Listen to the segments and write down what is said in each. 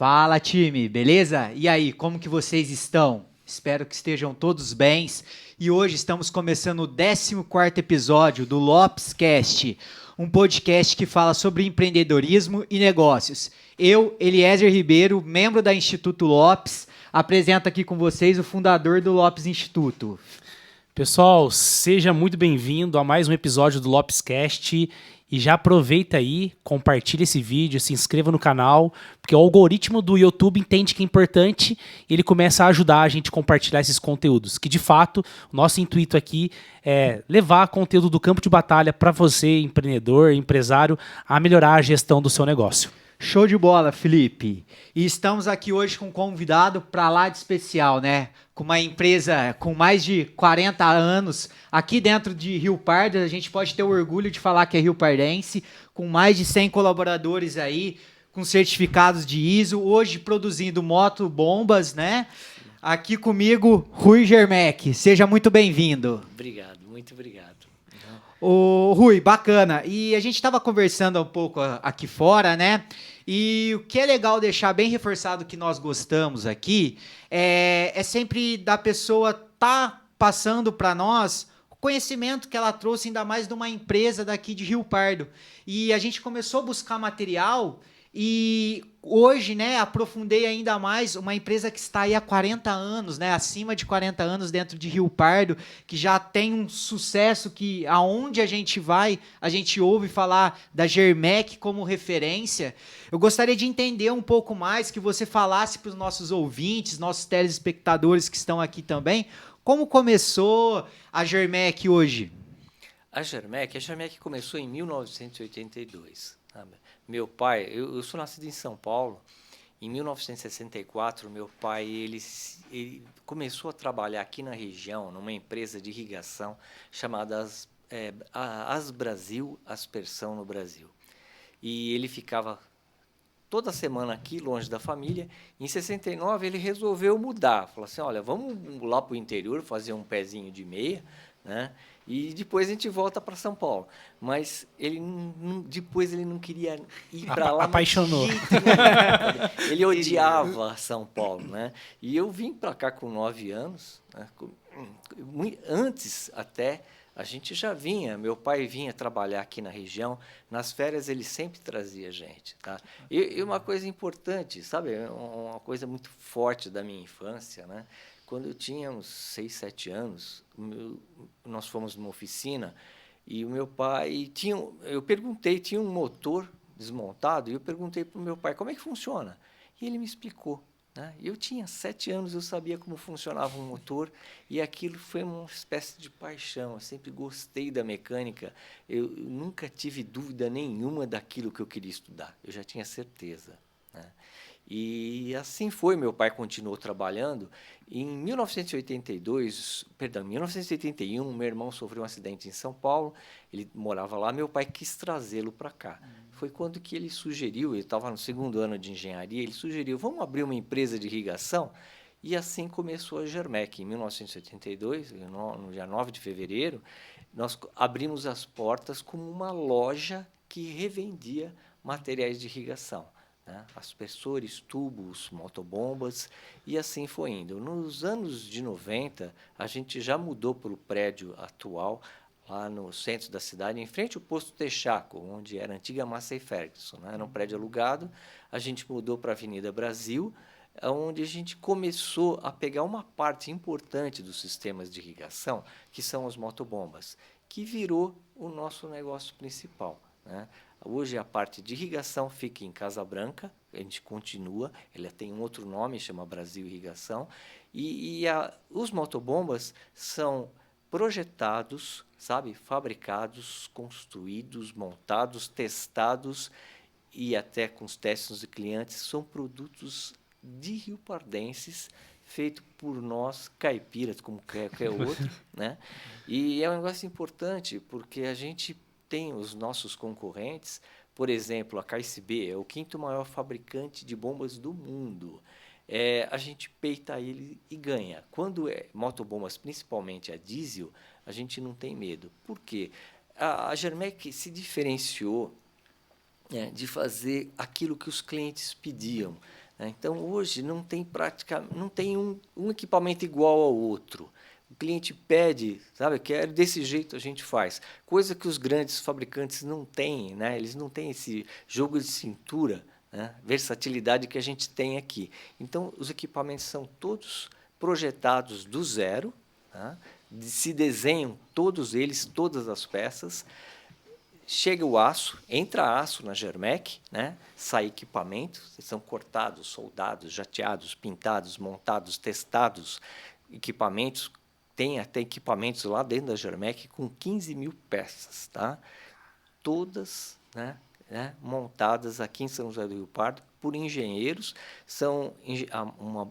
Fala, time, beleza? E aí, como que vocês estão? Espero que estejam todos bem. E hoje estamos começando o 14º episódio do Lopescast, um podcast que fala sobre empreendedorismo e negócios. Eu, Eliezer Ribeiro, membro da Instituto Lopes, apresento aqui com vocês o fundador do Lopes Instituto. Pessoal, seja muito bem-vindo a mais um episódio do Lopescast e já aproveita aí, compartilha esse vídeo, se inscreva no canal, porque o algoritmo do YouTube entende que é importante e ele começa a ajudar a gente a compartilhar esses conteúdos, que de fato, o nosso intuito aqui é levar conteúdo do campo de batalha para você, empreendedor, empresário, a melhorar a gestão do seu negócio. Show de bola, Felipe. E estamos aqui hoje com um convidado para lá de especial, né? Com uma empresa com mais de 40 anos, aqui dentro de Rio Pardo, a gente pode ter o orgulho de falar que é riopardense, com mais de 100 colaboradores aí, com certificados de ISO, hoje produzindo motobombas, né? Aqui comigo, Rui Germec. Seja muito bem-vindo. Obrigado, muito obrigado. Ô, Rui, bacana. E a gente estava conversando um pouco aqui fora, né? E o que é legal deixar bem reforçado que nós gostamos aqui é sempre da pessoa tá passando para nós o conhecimento que ela trouxe, ainda mais de uma empresa daqui de Rio Pardo. E a gente começou a buscar material e hoje, né, aprofundei ainda mais uma empresa que está aí há 40 anos, né, acima de 40 anos dentro de Rio Pardo, que já tem um sucesso que aonde a gente vai, a gente ouve falar da Germec como referência. Eu gostaria de entender um pouco mais, que você falasse para os nossos ouvintes, nossos telespectadores que estão aqui também, como começou a Germec hoje? A Germec começou em 1982. Sabe? Meu pai, eu sou nascido em São Paulo. Em 1964, meu pai ele começou a trabalhar aqui na região, numa empresa de irrigação chamada Asbrasil, Aspersão no Brasil. E ele ficava toda semana aqui, longe da família. Em 69, ele resolveu mudar. Falou assim, olha, vamos lá para o interior, fazer um pezinho de meia, né? E depois a gente volta para São Paulo. Mas depois ele não queria ir para lá. Apaixonou. Ele odiava São Paulo, né? E eu vim para cá com 9 anos. Né? Antes até, a gente já vinha. Meu pai vinha trabalhar aqui na região. Nas férias ele sempre trazia gente. Tá? E uma coisa importante, sabe? Uma coisa muito forte da minha infância, né? Quando eu tinha uns 6, 7 anos, nós fomos numa oficina e o meu pai eu perguntei, tinha um motor desmontado e eu perguntei para o meu pai como é que funciona. E ele me explicou. Né? Eu tinha 7 anos, eu sabia como funcionava um motor e aquilo foi uma espécie de paixão. Eu sempre gostei da mecânica, eu nunca tive dúvida nenhuma daquilo que eu queria estudar, eu já tinha certeza. Né? E assim foi, meu pai continuou trabalhando. Em 1981, meu irmão sofreu um acidente em São Paulo, ele morava lá, meu pai quis trazê-lo para cá. Foi quando que ele sugeriu, ele estava no 2º ano de engenharia, ele sugeriu, vamos abrir uma empresa de irrigação? E assim começou a Germec. Em 1982, no dia 9 de fevereiro, nós abrimos as portas como uma loja que revendia materiais de irrigação. Né? Aspersores, tubos, motobombas, e assim foi indo. Nos anos de 90, a gente já mudou para o prédio atual, lá no centro da cidade, em frente ao posto Texaco, onde era a antiga Massey Ferguson. Né? Era um prédio alugado, a gente mudou para a Avenida Brasil, onde a gente começou a pegar uma parte importante dos sistemas de irrigação, que são as motobombas, que virou o nosso negócio principal. Né? Hoje a parte de irrigação fica em Casa Branca, a gente continua, ela tem um outro nome, chama Brasil Irrigação, os motobombas são projetados, sabe, fabricados, construídos, montados, testados e até com os testes de clientes, são produtos de riopardenses, feito por nós caipiras, como qualquer outro, né? E é um negócio importante, porque a gente tem os nossos concorrentes, por exemplo, a KSB é o 5º maior fabricante de bombas do mundo. A gente peita ele e ganha. Quando é motobombas, principalmente a diesel, a gente não tem medo. Por quê? A Germec se diferenciou de fazer aquilo que os clientes pediam. né? Então, hoje, não tem um equipamento igual ao outro. O cliente pede, sabe, quer desse jeito a gente faz. Coisa que os grandes fabricantes não têm, né? Eles não têm esse jogo de cintura, né? Versatilidade que a gente tem aqui. Então, os equipamentos são todos projetados do zero, tá? Se desenham todos eles, todas as peças. Chega o aço, entra aço na Germec, né? Sai equipamento, são cortados, soldados, jateados, pintados, montados, testados, equipamentos. Tem até equipamentos lá dentro da Germec com 15 mil peças, tá? Todas, né, montadas aqui em São José do Rio Pardo por engenheiros. São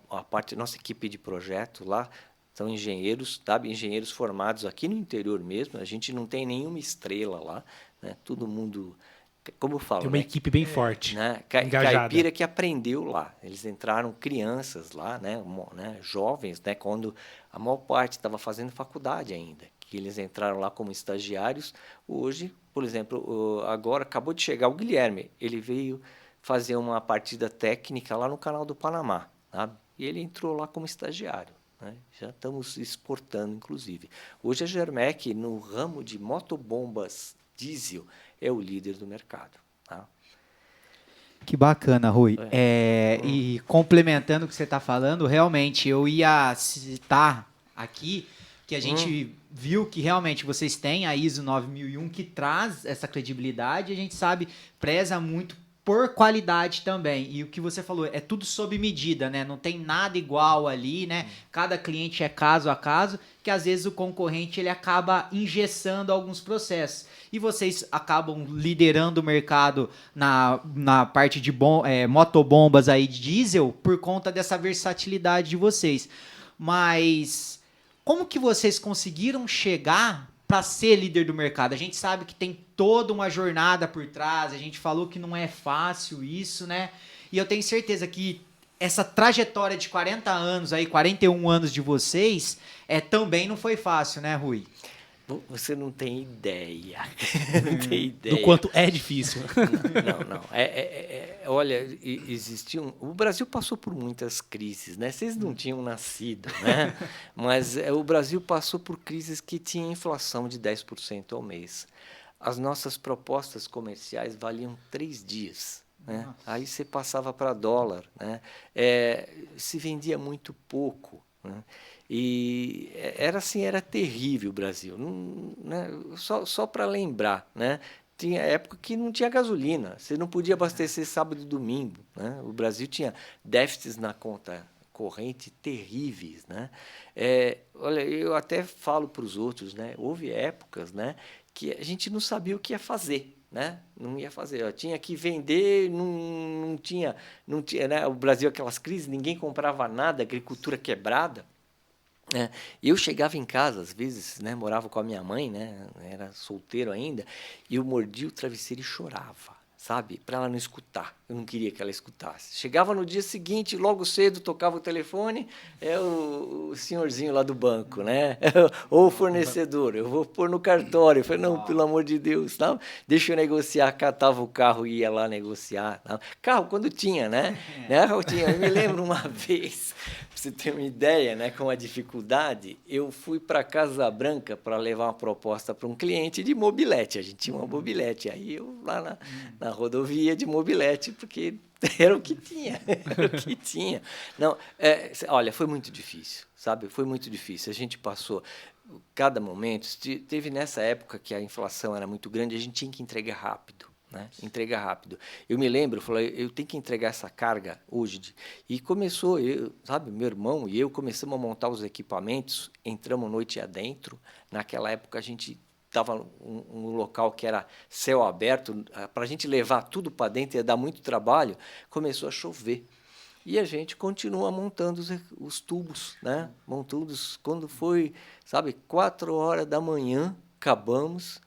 a parte nossa equipe de projeto lá são engenheiros, sabe? Engenheiros formados aqui no interior mesmo. A gente não tem nenhuma estrela lá, né? Todo mundo, como eu falo, Tem uma né? equipe bem forte, Né? engajada. Caipira que aprendeu lá. Eles entraram crianças lá, né? Jovens, né? Quando a maior parte estava fazendo faculdade ainda, que eles entraram lá como estagiários. Hoje, por exemplo, agora acabou de chegar o Guilherme. Ele veio fazer uma partida técnica lá no Canal do Panamá, sabe? E ele entrou lá como estagiário, né? Já estamos exportando, inclusive. Hoje a Germec, no ramo de motobombas diesel, é o líder do mercado, tá? Que bacana, Rui. E complementando o que você está falando, realmente eu ia citar aqui que a gente viu que realmente vocês têm a ISO 9001 que traz essa credibilidade, e a gente sabe, preza muito por qualidade também. E o que você falou, é tudo sob medida, né? Não tem nada igual ali, né? Cada cliente é caso a caso, que às vezes o concorrente ele acaba engessando alguns processos. E vocês acabam liderando o mercado na parte de motobombas aí de diesel por conta dessa versatilidade de vocês. Mas como que vocês conseguiram chegar para ser líder do mercado? A gente sabe que tem toda uma jornada por trás, a gente falou que não é fácil isso, né? E eu tenho certeza que essa trajetória de 40 anos aí, 41 anos de vocês, também não foi fácil, né, Rui? Você não tem ideia. Não tem ideia. Do quanto é difícil. Não. Olha, o Brasil passou por muitas crises, né? Vocês não tinham nascido, né? Mas o Brasil passou por crises que tinham inflação de 10% ao mês. As nossas propostas comerciais valiam 3 dias. Né? Aí você passava para dólar, né? Se vendia muito pouco, né? E era assim, era terrível o Brasil, né? Só para lembrar, né? Tinha época que não tinha gasolina, você não podia abastecer sábado e domingo, né? O Brasil tinha déficits na conta corrente terríveis, né? Olha, eu até falo para os outros, né? Houve épocas, né, que a gente não sabia o que ia fazer, né? Não ia fazer, eu tinha que vender, não tinha, né? O Brasil aquelas crises, ninguém comprava nada, agricultura quebrada. Eu chegava em casa, às vezes, né, morava com a minha mãe, né, era solteiro ainda, e eu mordia o travesseiro e chorava, sabe? Para ela não escutar. Eu não queria que ela escutasse. Chegava no dia seguinte, logo cedo, tocava o telefone, o senhorzinho lá do banco, né? Ou o fornecedor, eu vou pôr no cartório. Eu falei, não, pelo amor de Deus, não, deixa eu negociar. Catava o carro e ia lá negociar. Não. Carro, quando tinha, né? Eu me lembro uma vez, para você ter uma ideia, né, com a dificuldade, eu fui para Casa Branca para levar uma proposta para um cliente de mobilete. A gente tinha uma mobilete. Aí eu lá na rodovia de mobilete, porque era o que tinha, era o que tinha. Não, olha, foi muito difícil, sabe? Foi muito difícil. A gente passou cada momento. Teve nessa época que a inflação era muito grande, a gente tinha que entregar rápido, né? Entregar rápido. Eu me lembro, eu falei, eu tenho que entregar essa carga hoje. E começou, sabe, meu irmão e eu começamos a montar os equipamentos, entramos noite adentro. Naquela época a gente estava um local que era céu aberto, para a gente levar tudo para dentro ia dar muito trabalho, começou a chover. E a gente continua montando os tubos, né? Montando, quando foi, sabe, 4 horas da manhã, acabamos,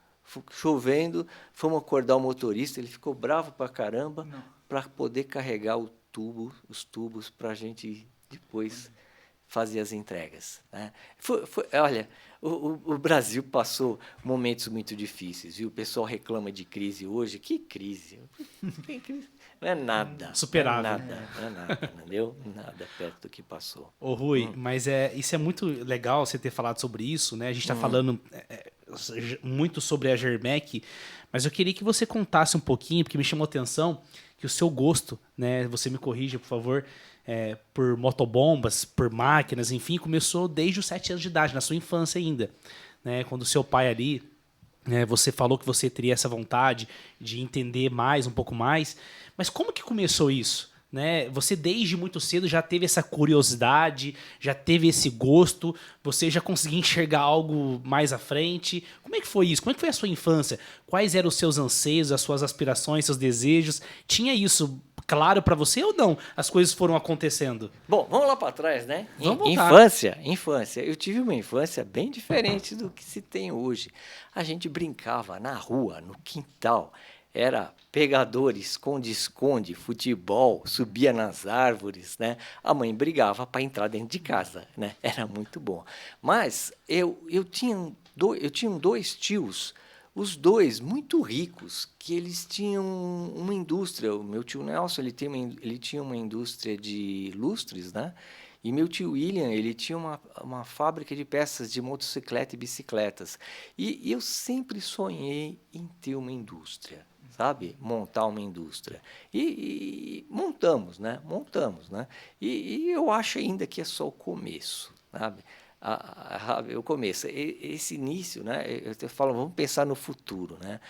chovendo, fomos acordar o motorista, ele ficou bravo para caramba, para poder carregar os tubos para a gente depois fazia as entregas, né? Olha, o Brasil passou momentos muito difíceis, viu? O pessoal reclama de crise hoje. Que crise? Tem crise. Não é nada. Superável. Não é nada, entendeu? Nada perto do que passou. Ô, Rui, mas isso é muito legal você ter falado sobre isso, né? A gente está falando muito sobre a Germec, mas eu queria que você contasse um pouquinho, porque me chamou a atenção que o seu gosto, né? Você me corrija, por favor, por motobombas, por máquinas, enfim, começou desde os 7 anos de idade, na sua infância ainda, né? Quando o seu pai ali, né, você falou que você teria essa vontade de entender mais, um pouco mais, mas como que começou isso? Né? Você desde muito cedo já teve essa curiosidade, já teve esse gosto, você já conseguia enxergar algo mais à frente. Como é que foi isso? Como é que foi a sua infância? Quais eram os seus anseios, as suas aspirações, seus desejos? Tinha isso claro para você ou não? As coisas foram acontecendo? Bom, vamos lá para trás, né? Vamos voltar. Infância. Eu tive uma infância bem diferente do que se tem hoje. A gente brincava na rua, no quintal. Era pegador, esconde-esconde, futebol, subia nas árvores, né? A mãe brigava para entrar dentro de casa, né? Era muito bom. Mas eu tinha dois tios, os dois muito ricos, que eles tinham uma indústria. O meu tio Nelson, ele tinha uma indústria de lustres, né? E meu tio William, ele tinha uma fábrica de peças de motocicleta e bicicletas. E eu sempre sonhei em ter uma indústria, sabe? Montar uma indústria. E montamos, né? E eu acho ainda que é só o começo, sabe? O começo, esse início, né? Eu falo, vamos pensar no futuro, né?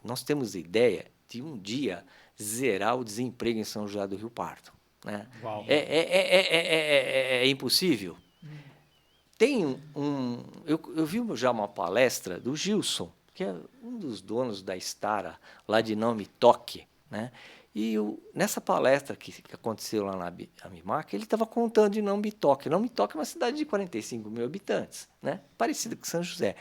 Nós temos a ideia de um dia zerar o desemprego em São José do Rio Pardo, né? Uau. É impossível? Eu vi já uma palestra do Gilson, que é um dos donos da Stara, lá de Não Me Toque, né? E nessa palestra que aconteceu lá na Amimac, ele estava contando de Não Me Toque. Não Me Toque é uma cidade de 45 mil habitantes, né? Parecida com São José.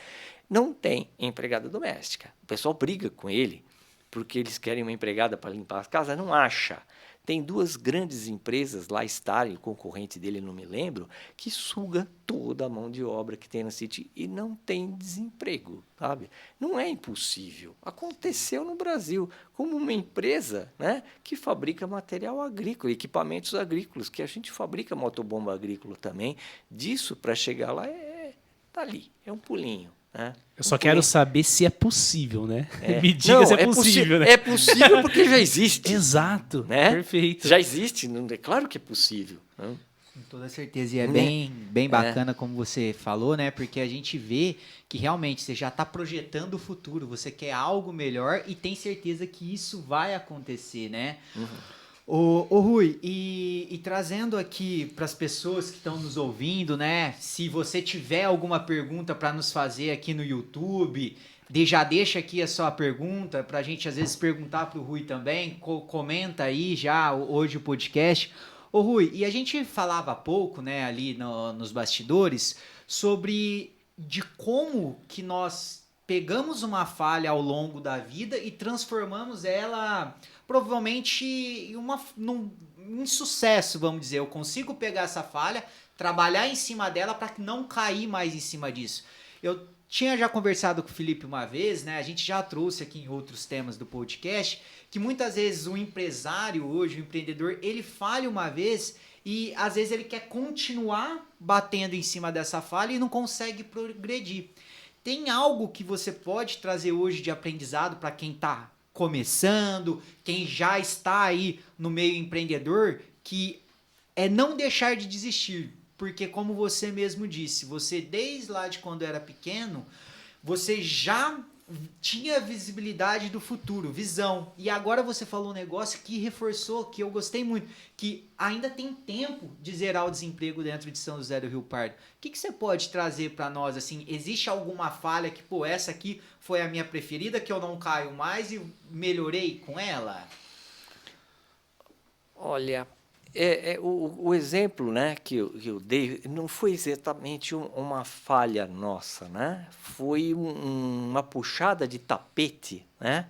Não tem empregada doméstica. O pessoal briga com ele porque eles querem uma empregada para limpar as casas, não acha. Tem 2 grandes empresas, lá Star e o concorrente dele, não me lembro, que suga toda a mão de obra que tem na City e não tem desemprego, sabe? Não é impossível. Aconteceu no Brasil, como uma empresa, né, que fabrica material agrícola, equipamentos agrícolas, que a gente fabrica motobomba agrícola também. Disso, para chegar lá, tá ali, é um pulinho. Eu só quero saber se é possível, né? Me diga se é possível, né? É possível porque já existe. Exato, né? Perfeito. Já existe, é claro que é possível. Né? Com toda certeza, e é bem bacana como você falou, né? Porque a gente vê que realmente você já está projetando o futuro, você quer algo melhor e tem certeza que isso vai acontecer, né? Ô Rui, e trazendo aqui para as pessoas que estão nos ouvindo, né? Se você tiver alguma pergunta para nos fazer aqui no YouTube, já deixa aqui a sua pergunta para a gente às vezes perguntar para o Rui também. Comenta aí já hoje o podcast. Ô Rui, e a gente falava há pouco, né, ali nos bastidores, sobre de como que nós pegamos uma falha ao longo da vida e transformamos ela provavelmente em sucesso, vamos dizer. Eu consigo pegar essa falha, trabalhar em cima dela para não cair mais em cima disso. Eu tinha já conversado com o Felipe uma vez, né? A gente já trouxe aqui em outros temas do podcast, que muitas vezes o empresário hoje, o empreendedor, ele falha uma vez e às vezes ele quer continuar batendo em cima dessa falha e não consegue progredir. Tem algo que você pode trazer hoje de aprendizado para quem está começando, quem já está aí no meio empreendedor, que é não deixar de desistir? Porque como você mesmo disse, você desde lá de quando era pequeno, você já tinha visibilidade do futuro, visão. E agora você falou um negócio que reforçou, que eu gostei muito, que ainda tem tempo de zerar o desemprego dentro de São José do Rio Pardo. O que você pode trazer para nós? Assim, existe alguma falha que, pô, essa aqui foi a minha preferida, que eu não caio mais e melhorei com ela? Olha, O exemplo, né, que eu dei não foi exatamente uma falha nossa, né? Foi uma puxada de tapete, né,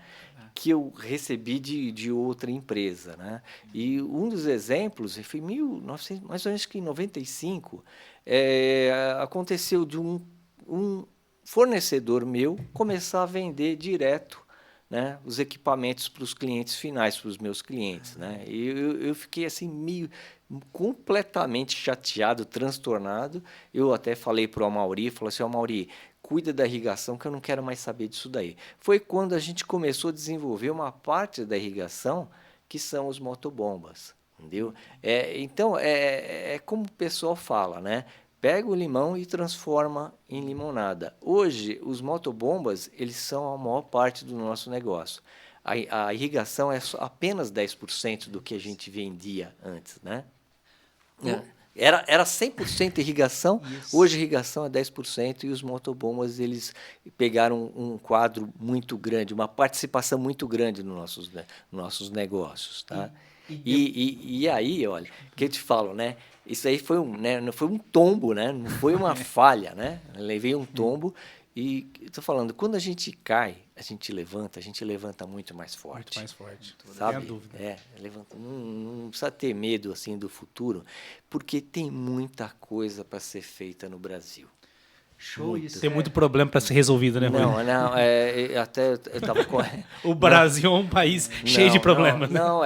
que eu recebi de outra empresa, né? E um dos exemplos foi em 1900, mais ou menos que em 95, aconteceu de um fornecedor meu começar a vender direto, né, os equipamentos para os clientes finais, para os meus clientes, né? E eu fiquei assim meio completamente chateado, transtornado. Eu até falei para o Amauri, falei assim: Amauri, cuida da irrigação que eu não quero mais saber disso daí. Foi quando a gente começou a desenvolver uma parte da irrigação que são os motobombas, entendeu? Então, é como o pessoal fala, né? Pega o limão e transforma em limonada. Hoje, os motobombas, eles são a maior parte do nosso negócio. A irrigação é apenas 10% do que a gente vendia antes, né? Era 100% irrigação, Isso. hoje a irrigação é 10% e os motobombas eles pegaram um quadro muito grande, uma participação muito grande nos nossos negócios. Tá? E aí, olha, o que eu te falo, né? Isso aí foi não foi um tombo, né? Não foi uma falha, né? Eu levei um tombo e estou falando, quando a gente cai, a gente levanta muito mais forte. Muito mais forte. Sabe? Não tenha dúvida. Levanta, não precisa ter medo assim do futuro, porque tem muita coisa para ser feita no Brasil. Show isso. Tem muito problema para ser resolvido, né, Rui? Não, até eu estava O Brasil é um país cheio de problemas. Né? Não,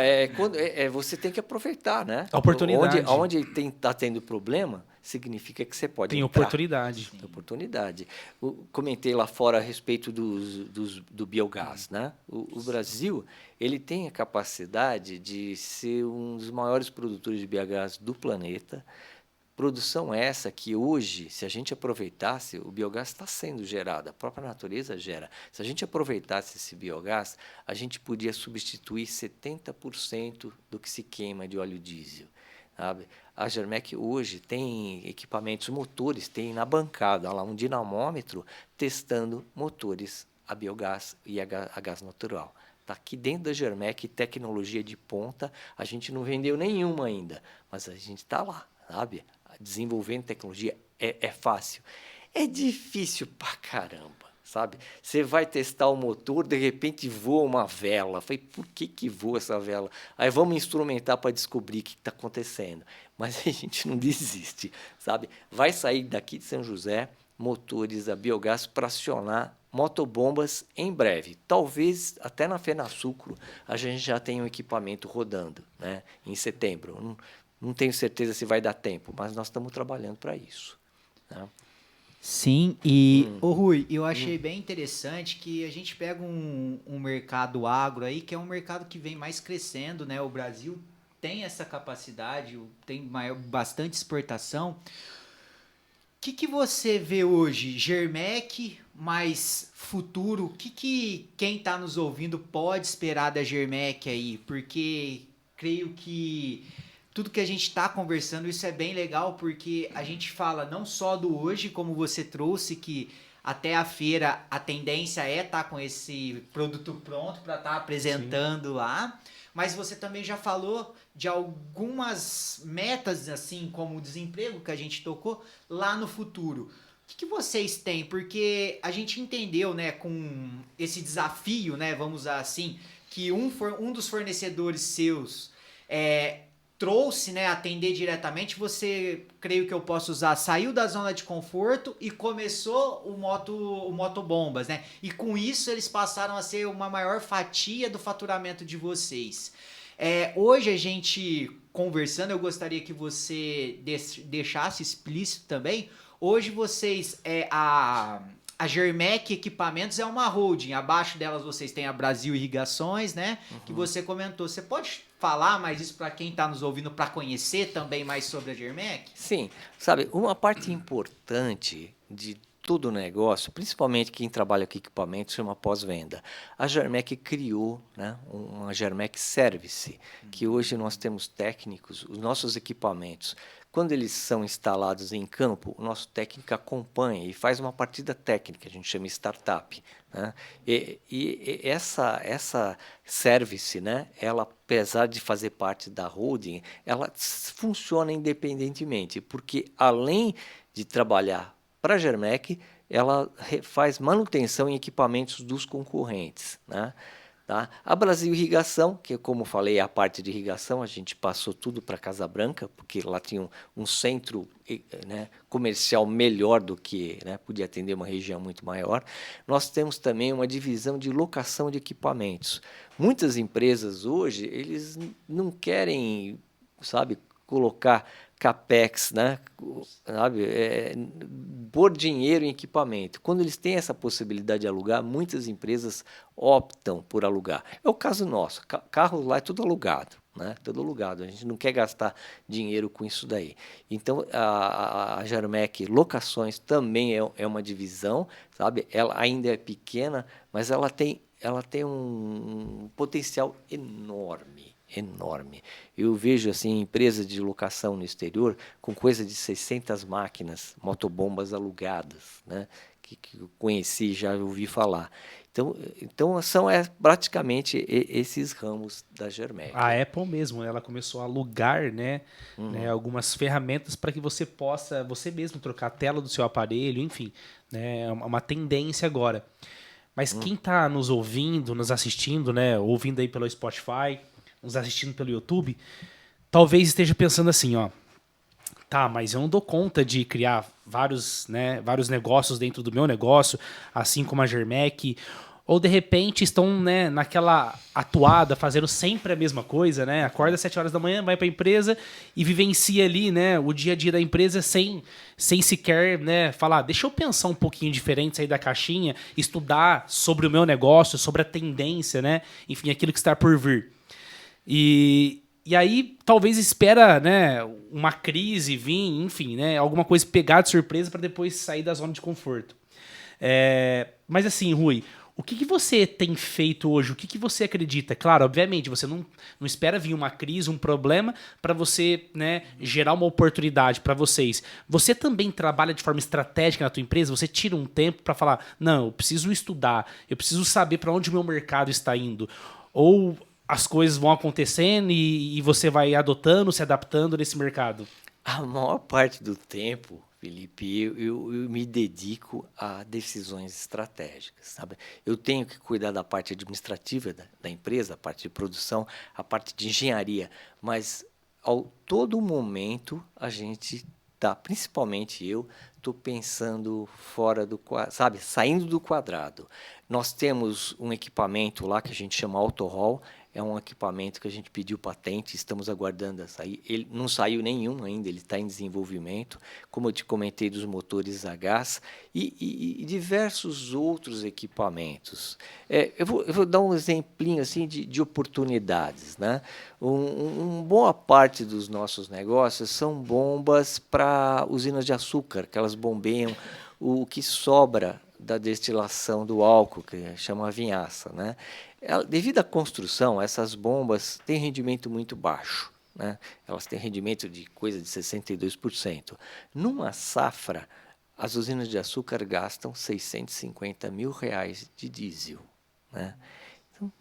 você tem que aproveitar, né? A oportunidade. Onde está tendo problema, significa que você pode tem entrar. Oportunidade. Tem oportunidade. Comentei lá fora a respeito do biogás, né? O Brasil ele tem a capacidade de ser um dos maiores produtores de biogás do planeta. Produção essa que hoje, se a gente aproveitasse, o biogás está sendo gerado, a própria natureza gera. Se a gente aproveitasse esse biogás, a gente podia substituir 70% do que se queima de óleo diesel. Sabe? A Germec hoje tem equipamentos motores, tem na bancada lá um dinamômetro testando motores a biogás e a gás natural. Está aqui dentro da Germec, tecnologia de ponta, a gente não vendeu nenhuma ainda, mas a gente está lá, sabe? Desenvolvendo tecnologia é fácil. É difícil pra caramba, sabe? Você vai testar o motor, de repente voa uma vela. Falei, por que voa essa vela? Aí vamos instrumentar para descobrir o que está acontecendo. Mas a gente não desiste, sabe? Vai sair daqui de São José motores a biogás para acionar motobombas em breve. Talvez até na Fenasucro a gente já tenha um equipamento rodando, né? Em setembro. Não tenho certeza se vai dar tempo, mas nós estamos trabalhando para isso. Né? Sim, e, Rui, eu achei bem interessante que a gente pega um mercado agro aí, que é um mercado que vem mais crescendo, né? O Brasil tem essa capacidade, tem bastante exportação. O que você vê hoje? Germec mais futuro? O que quem está nos ouvindo pode esperar da Germec aí? Porque creio que tudo que a gente está conversando, isso é bem legal, porque a gente fala não só do hoje, como você trouxe, que até a feira a tendência é estar com esse produto pronto para estar apresentando lá, mas você também já falou de algumas metas, assim, como o desemprego que a gente tocou, lá no futuro. O que vocês têm? Porque a gente entendeu, né, com esse desafio, né, vamos usar assim, que um dos fornecedores seus trouxe, né, atender diretamente, você, creio que eu posso usar, saiu da zona de conforto e começou o motobombas, né? E com isso eles passaram a ser uma maior fatia do faturamento de vocês. Hoje a gente conversando, eu gostaria que você deixasse explícito também. Hoje vocês, a Germec Equipamentos é uma holding, abaixo delas vocês têm a Brasil Irrigações, né? Uhum. Que você comentou. Você pode falar mais isso para quem está nos ouvindo, para conhecer também mais sobre a Germec? Sim, sabe, uma parte importante todo negócio, principalmente quem trabalha com equipamento, chama pós-venda. A Germec criou, né, uma Germec Service, que hoje nós temos técnicos, os nossos equipamentos, quando eles são instalados em campo, o nosso técnico acompanha e faz uma partida técnica, a gente chama startup, né? E essa service, né, ela, apesar de fazer parte da holding, ela funciona independentemente, porque além de trabalhar para a Germec, ela faz manutenção em equipamentos dos concorrentes, né? Tá? A Brasil Irrigação, que como falei, a parte de irrigação, a gente passou tudo para Casa Branca, porque lá tinha um centro, né, comercial melhor do que, né, podia atender uma região muito maior. Nós temos também uma divisão de locação de equipamentos. Muitas empresas hoje, eles não querem, sabe, colocar capex, né? Sabe? Pôr dinheiro em equipamento. Quando eles têm essa possibilidade de alugar, muitas empresas optam por alugar. É o caso nosso. Carro lá é tudo alugado, né? Tudo alugado. A gente não quer gastar dinheiro com isso daí. Então, a Germec Locações também é uma divisão, sabe? Ela ainda é pequena, mas ela tem um potencial enorme. Enorme. Eu vejo assim empresas de locação no exterior com coisa de 600 máquinas, motobombas alugadas, né? que eu conheci, já ouvi falar. Então são praticamente esses ramos da Germec. A Apple mesmo, ela começou a alugar, né, algumas ferramentas para que você possa, você mesmo, trocar a tela do seu aparelho, enfim, né, é uma tendência agora. Mas quem está nos ouvindo, nos assistindo, né, ouvindo aí pelo Spotify, nos assistindo pelo YouTube, talvez esteja pensando assim, ó, tá, mas eu não dou conta de criar vários negócios dentro do meu negócio, assim como a Germec, ou de repente estão, né, naquela atuada, fazendo sempre a mesma coisa, né, acorda às 7 horas da manhã, vai para a empresa e vivencia ali, né, o dia a dia da empresa sem sequer, né, falar, deixa eu pensar um pouquinho diferente, sair da caixinha, estudar sobre o meu negócio, sobre a tendência, né, enfim, aquilo que está por vir. E aí, talvez espera, né, uma crise vir, enfim, né, alguma coisa pegar de surpresa para depois sair da zona de conforto. Mas assim, Rui, o que você tem feito hoje? O que você acredita? Claro, obviamente, você não espera vir uma crise, um problema para você, né, gerar uma oportunidade para vocês. Você também trabalha de forma estratégica na tua empresa? Você tira um tempo para falar, não, eu preciso estudar, eu preciso saber para onde o meu mercado está indo. Ou as coisas vão acontecendo e você vai adotando, se adaptando nesse mercado? A maior parte do tempo, Felipe, eu me dedico a decisões estratégicas, sabe? Eu tenho que cuidar da parte administrativa da empresa, a parte de produção, a parte de engenharia, mas todo momento a gente tá, principalmente eu, estou pensando fora do quadrado, sabe? Saindo do quadrado. Nós temos um equipamento lá que a gente chama AutoHaul, é um equipamento que a gente pediu patente, estamos aguardando a sair. Ele não saiu nenhum ainda, ele está em desenvolvimento, como eu te comentei, dos motores a gás e diversos outros equipamentos. Eu vou dar um exemplinho assim de oportunidades, né? Boa parte dos nossos negócios são bombas para usinas de açúcar, que elas bombeiam o que sobra da destilação do álcool, que chama vinhaça, né? Devido à construção, essas bombas têm rendimento muito baixo, né? Elas têm rendimento de coisa de 62%. Numa safra, as usinas de açúcar gastam R$650 mil de diesel, né? Então,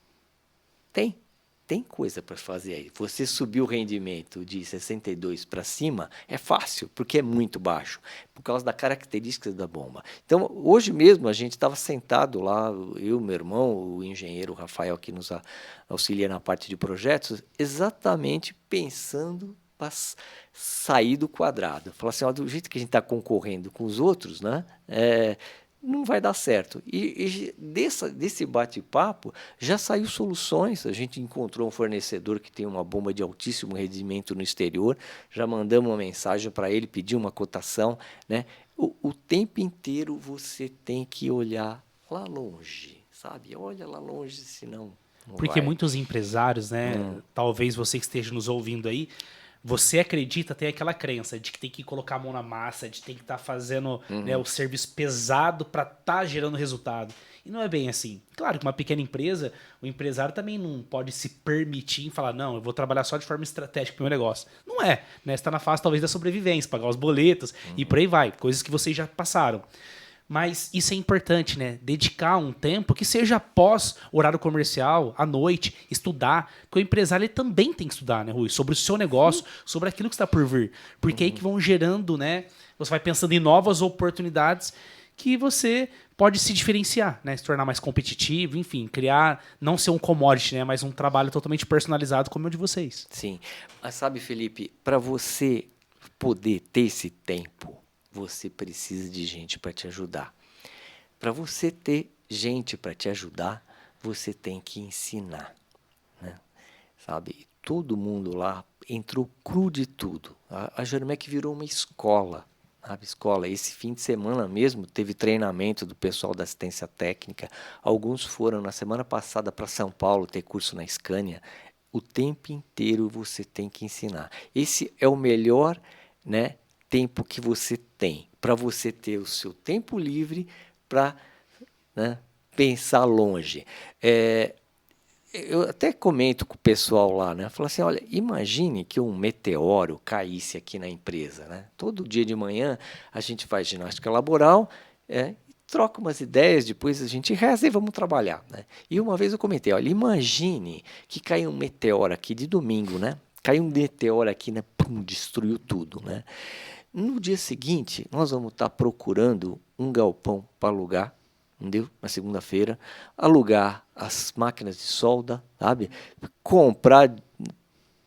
tem coisa para fazer aí. Você subir o rendimento de 62 para cima é fácil, porque é muito baixo, por causa da característica da bomba. Então, hoje mesmo, a gente estava sentado lá, eu, meu irmão, o engenheiro Rafael, que nos auxilia na parte de projetos, exatamente pensando para sair do quadrado. Falar assim, ó, do jeito que a gente está concorrendo com os outros, né? Não vai dar certo. E desse bate-papo já saiu soluções. A gente encontrou um fornecedor que tem uma bomba de altíssimo rendimento no exterior, já mandamos uma mensagem para ele, pedir uma cotação, né? O tempo inteiro você tem que olhar lá longe, sabe? Olha lá longe, senão não Porque vai. muitos empresários, né, talvez você que esteja nos ouvindo aí, você acredita, tem aquela crença de que tem que colocar a mão na massa, de tem que estar fazendo né, o serviço pesado para estar gerando resultado. E não é bem assim. Claro que uma pequena empresa, o empresário também não pode se permitir e falar, não, eu vou trabalhar só de forma estratégica para o meu negócio. Não é. Né? Você está na fase talvez da sobrevivência, pagar os boletos e por aí vai. Coisas que vocês já passaram. Mas isso é importante, né? Dedicar um tempo que seja após o horário comercial, à noite, estudar. Porque o empresário ele também tem que estudar, né, Rui? Sobre o seu negócio, sobre aquilo que está por vir. Porque aí que vão gerando, né? Você vai pensando em novas oportunidades que você pode se diferenciar, né? Se tornar mais competitivo, enfim, criar, não ser um commodity, né? Mas um trabalho totalmente personalizado como o de vocês. Sim. Mas sabe, Felipe, para você poder ter esse tempo, você precisa de gente para te ajudar. Para você ter gente para te ajudar, você tem que ensinar, né? Sabe? Todo mundo lá entrou cru de tudo. A Germec virou uma escola. Sabe? Escola. Esse fim de semana mesmo teve treinamento do pessoal da assistência técnica. Alguns foram na semana passada para São Paulo ter curso na Scania. O tempo inteiro você tem que ensinar. Esse é o melhor, né, tempo que você tem para você ter o seu tempo livre para, né, pensar longe. Eu até comento com o pessoal lá, né? Falo assim, olha, imagine que um meteoro caísse aqui na empresa, né? Todo dia de manhã a gente faz ginástica laboral, e troca umas ideias, depois a gente reza e vamos trabalhar, né? E uma vez eu comentei, olha, imagine que caiu um meteoro aqui de domingo, né? Caiu um meteoro aqui, né? Pum, destruiu tudo, né? No dia seguinte, nós vamos estar procurando um galpão para alugar, entendeu? Na segunda-feira, alugar as máquinas de solda, sabe? Comprar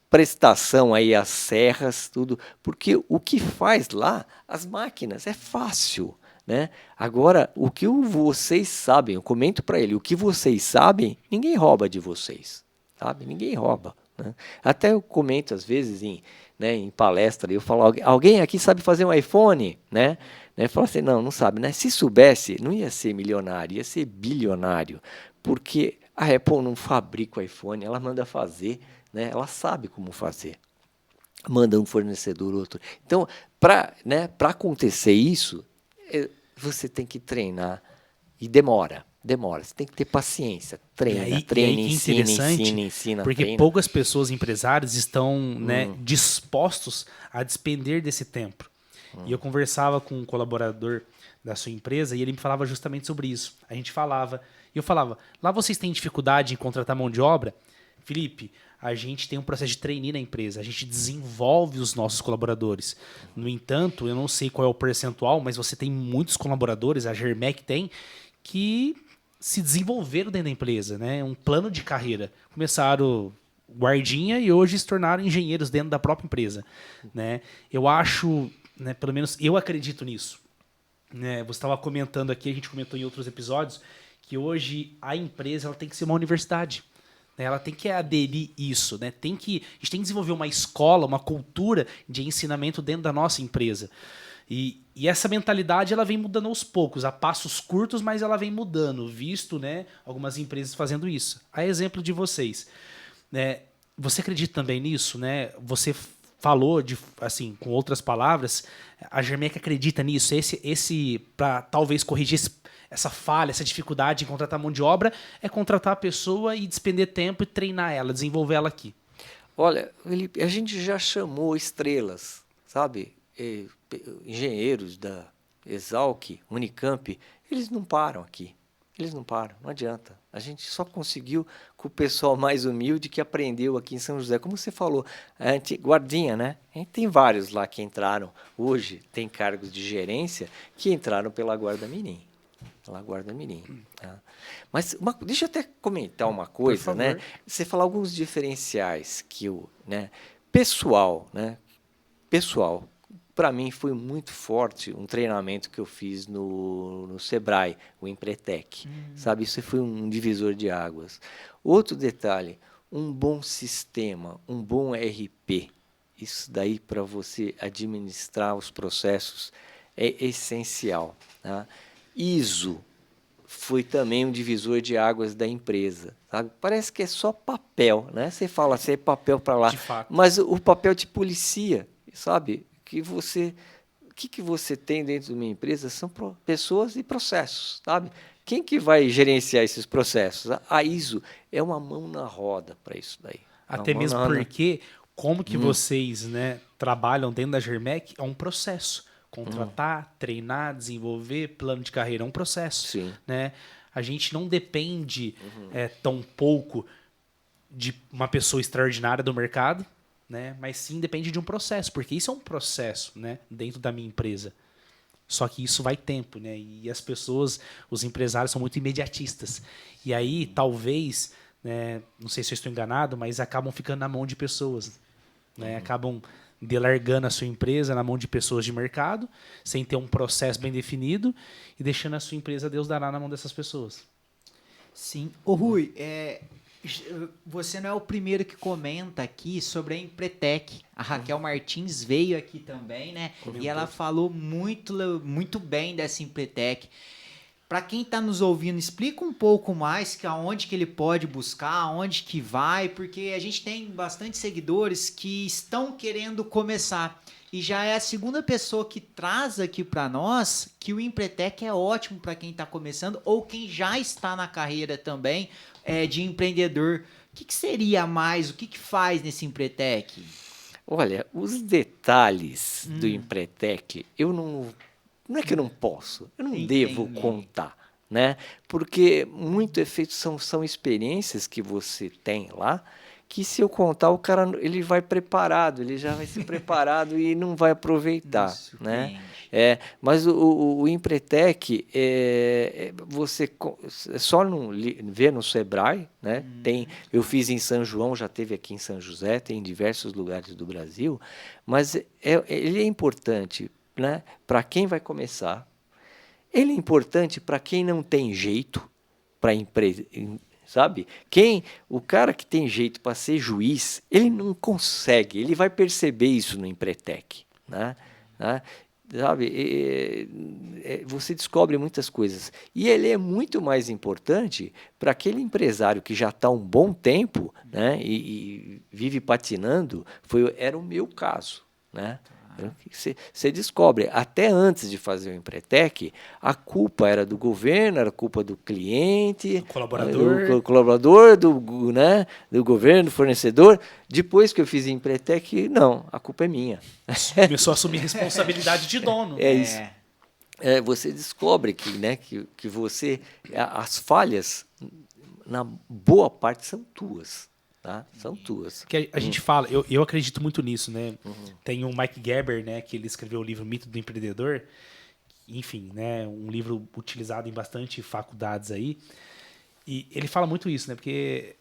prestação aí às serras, tudo, porque o que faz lá, as máquinas, é fácil, né? Agora, o que vocês sabem, eu comento para ele, o que vocês sabem, ninguém rouba de vocês, sabe? Ninguém rouba, né? Até eu comento às vezes em palestra, eu falo, alguém aqui sabe fazer um iPhone, né? Fala assim, não sabe, né? Se soubesse, não ia ser milionário, ia ser bilionário, porque a Apple não fabrica o iPhone, ela manda fazer, né? Ela sabe como fazer, manda um fornecedor, outro. Então, para acontecer isso, você tem que treinar e demora. Você tem que ter paciência, treina, ensina, porque treina. poucas pessoas, empresários, estão né, dispostos a despender desse tempo. E eu conversava com um colaborador da sua empresa e ele me falava justamente sobre isso. A gente falava, e eu falava, lá vocês têm dificuldade em contratar mão de obra? Felipe, a gente tem um processo de trainee na empresa, a gente desenvolve os nossos colaboradores. No entanto, eu não sei qual é o percentual, mas você tem muitos colaboradores, a Germec tem, que se desenvolveram dentro da empresa, né? Um plano de carreira. Começaram guardinha e hoje se tornaram engenheiros dentro da própria empresa, né? Eu acho, né, pelo menos eu acredito nisso, né? Você estava comentando aqui, a gente comentou em outros episódios, que hoje a empresa ela tem que ser uma universidade. Né? Ela tem que aderir isso, né? A gente tem que desenvolver uma escola, uma cultura de ensinamento dentro da nossa empresa. E essa mentalidade ela vem mudando aos poucos, a passos curtos, mas ela vem mudando, visto né, algumas empresas fazendo isso. A exemplo de vocês. Né, você acredita também nisso? Né? Você falou, assim, com outras palavras, a Germec acredita nisso? Para talvez corrigir essa falha, essa dificuldade em contratar mão de obra, é contratar a pessoa e despender tempo e treinar ela, desenvolver ela aqui. Olha, Felipe, a gente já chamou estrelas, sabe? Engenheiros da Exalc, Unicamp, eles não param aqui. Eles não param, não adianta. A gente só conseguiu com o pessoal mais humilde que aprendeu aqui em São José. Como você falou, guardinha, né? A gente tem vários lá que entraram. Hoje tem cargos de gerência que entraram pela Guarda Mirim. Pela Guarda Mirim. Tá? Mas deixa eu até comentar uma coisa, né? Você falar alguns diferenciais que pessoal, né? Pessoal, para mim foi muito forte um treinamento que eu fiz no Sebrae, o Empretec. Sabe, isso foi um divisor de águas. Outro detalhe, um bom sistema, um bom ERP. Isso daí para você administrar os processos é essencial. Tá? ISO, foi também um divisor de águas da empresa, sabe? Parece que é só papel, né? Você fala assim, é papel para lá, De fato. mas o papel te policia, sabe? O que você tem dentro de uma empresa são pessoas e processos, sabe? Quem que vai gerenciar esses processos? A ISO é uma mão na roda para isso daí. Até Uma mesmo mão na roda. porque, como que vocês, né, trabalham dentro da Germec, é um processo. Contratar, treinar, desenvolver, plano de carreira, é um processo. Sim. Né? A gente não depende tão pouco de uma pessoa extraordinária do mercado, né? Mas sim depende de um processo, porque isso é um processo, né, dentro da minha empresa. Só que isso vai tempo, né? E as pessoas, os empresários são muito imediatistas. E aí, talvez, né, não sei se eu estou enganado, mas acabam ficando na mão de pessoas, né? Acabam delargando a sua empresa na mão de pessoas de mercado, sem ter um processo bem definido e deixando a sua empresa, Deus dará, na mão dessas pessoas. Sim. Ô Rui, você não é o primeiro que comenta aqui sobre a Empretec. A Raquel Martins veio aqui também, né? E ela falou muito bem dessa Empretec. Para quem está nos ouvindo, explica um pouco mais que aonde que ele pode buscar, aonde que vai, porque a gente tem bastante seguidores que estão querendo começar. E já é a segunda pessoa que traz aqui para nós que o Empretec é ótimo para quem está começando ou quem já está na carreira também de empreendedor. O que seria mais? O que faz nesse Empretec? Olha, os detalhes do Empretec, não é que eu não posso, eu não devo contar, né? Porque muito efeito são experiências que você tem lá, que se eu contar, o cara ele vai preparado, ele já vai ser preparado e não vai aproveitar, né? Mas o Empretec, você só vê no Sebrae, né? Eu fiz em São João, já teve aqui em São José, tem em diversos lugares do Brasil, mas ele é importante, né, para quem vai começar, ele é importante para quem não tem jeito para empresa, sabe? O cara que tem jeito para ser juiz, ele não consegue, ele vai perceber isso no Empretec, né? Sabe? Você descobre muitas coisas. E ele é muito mais importante para aquele empresário que já está há um bom tempo, né, e vive patinando, era o meu caso, né? Você descobre, até antes de fazer o Empretec, a culpa era do governo, era culpa do cliente, do colaborador, né, do governo, do fornecedor. Depois que eu fiz o Empretec, não, a culpa é minha. Começou a assumir responsabilidade de dono. É isso. Você descobre que as falhas, na boa parte, são tuas. Tá? São tuas. Que a gente fala, eu acredito muito nisso, né? Tem o Mike Gerber, né, que ele escreveu o livro Mito do Empreendedor, enfim, né, um livro utilizado em bastante faculdades aí, e ele fala muito isso, né, porque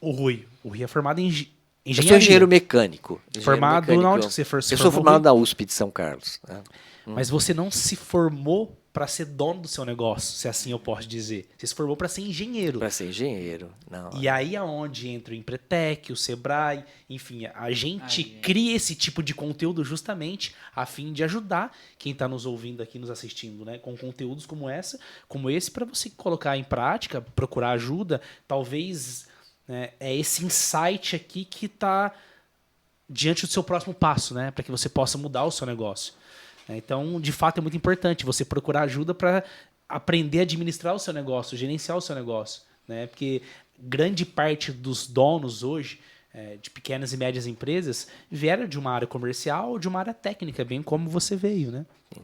o Rui é formado em engenharia. Eu sou engenheiro mecânico. Formado na onde você eu sou formado na USP de São Carlos. Né? Mas você não se formou para ser dono do seu negócio, se assim eu posso dizer. Você se formou para ser engenheiro. Para ser engenheiro. Não, e aí aonde entra o Empretec, o Sebrae, enfim, a gente cria esse tipo de conteúdo justamente a fim de ajudar quem está nos ouvindo aqui, nos assistindo, né, com conteúdos como esse, para você colocar em prática, procurar ajuda. Talvez, né, é esse insight aqui que está diante do seu próximo passo, né, para que você possa mudar o seu negócio. Então, de fato, é muito importante você procurar ajuda para aprender a administrar o seu negócio, gerenciar o seu negócio, né? Porque grande parte dos donos hoje, de pequenas e médias empresas, vieram de uma área comercial ou de uma área técnica, bem como você veio, né? Sim.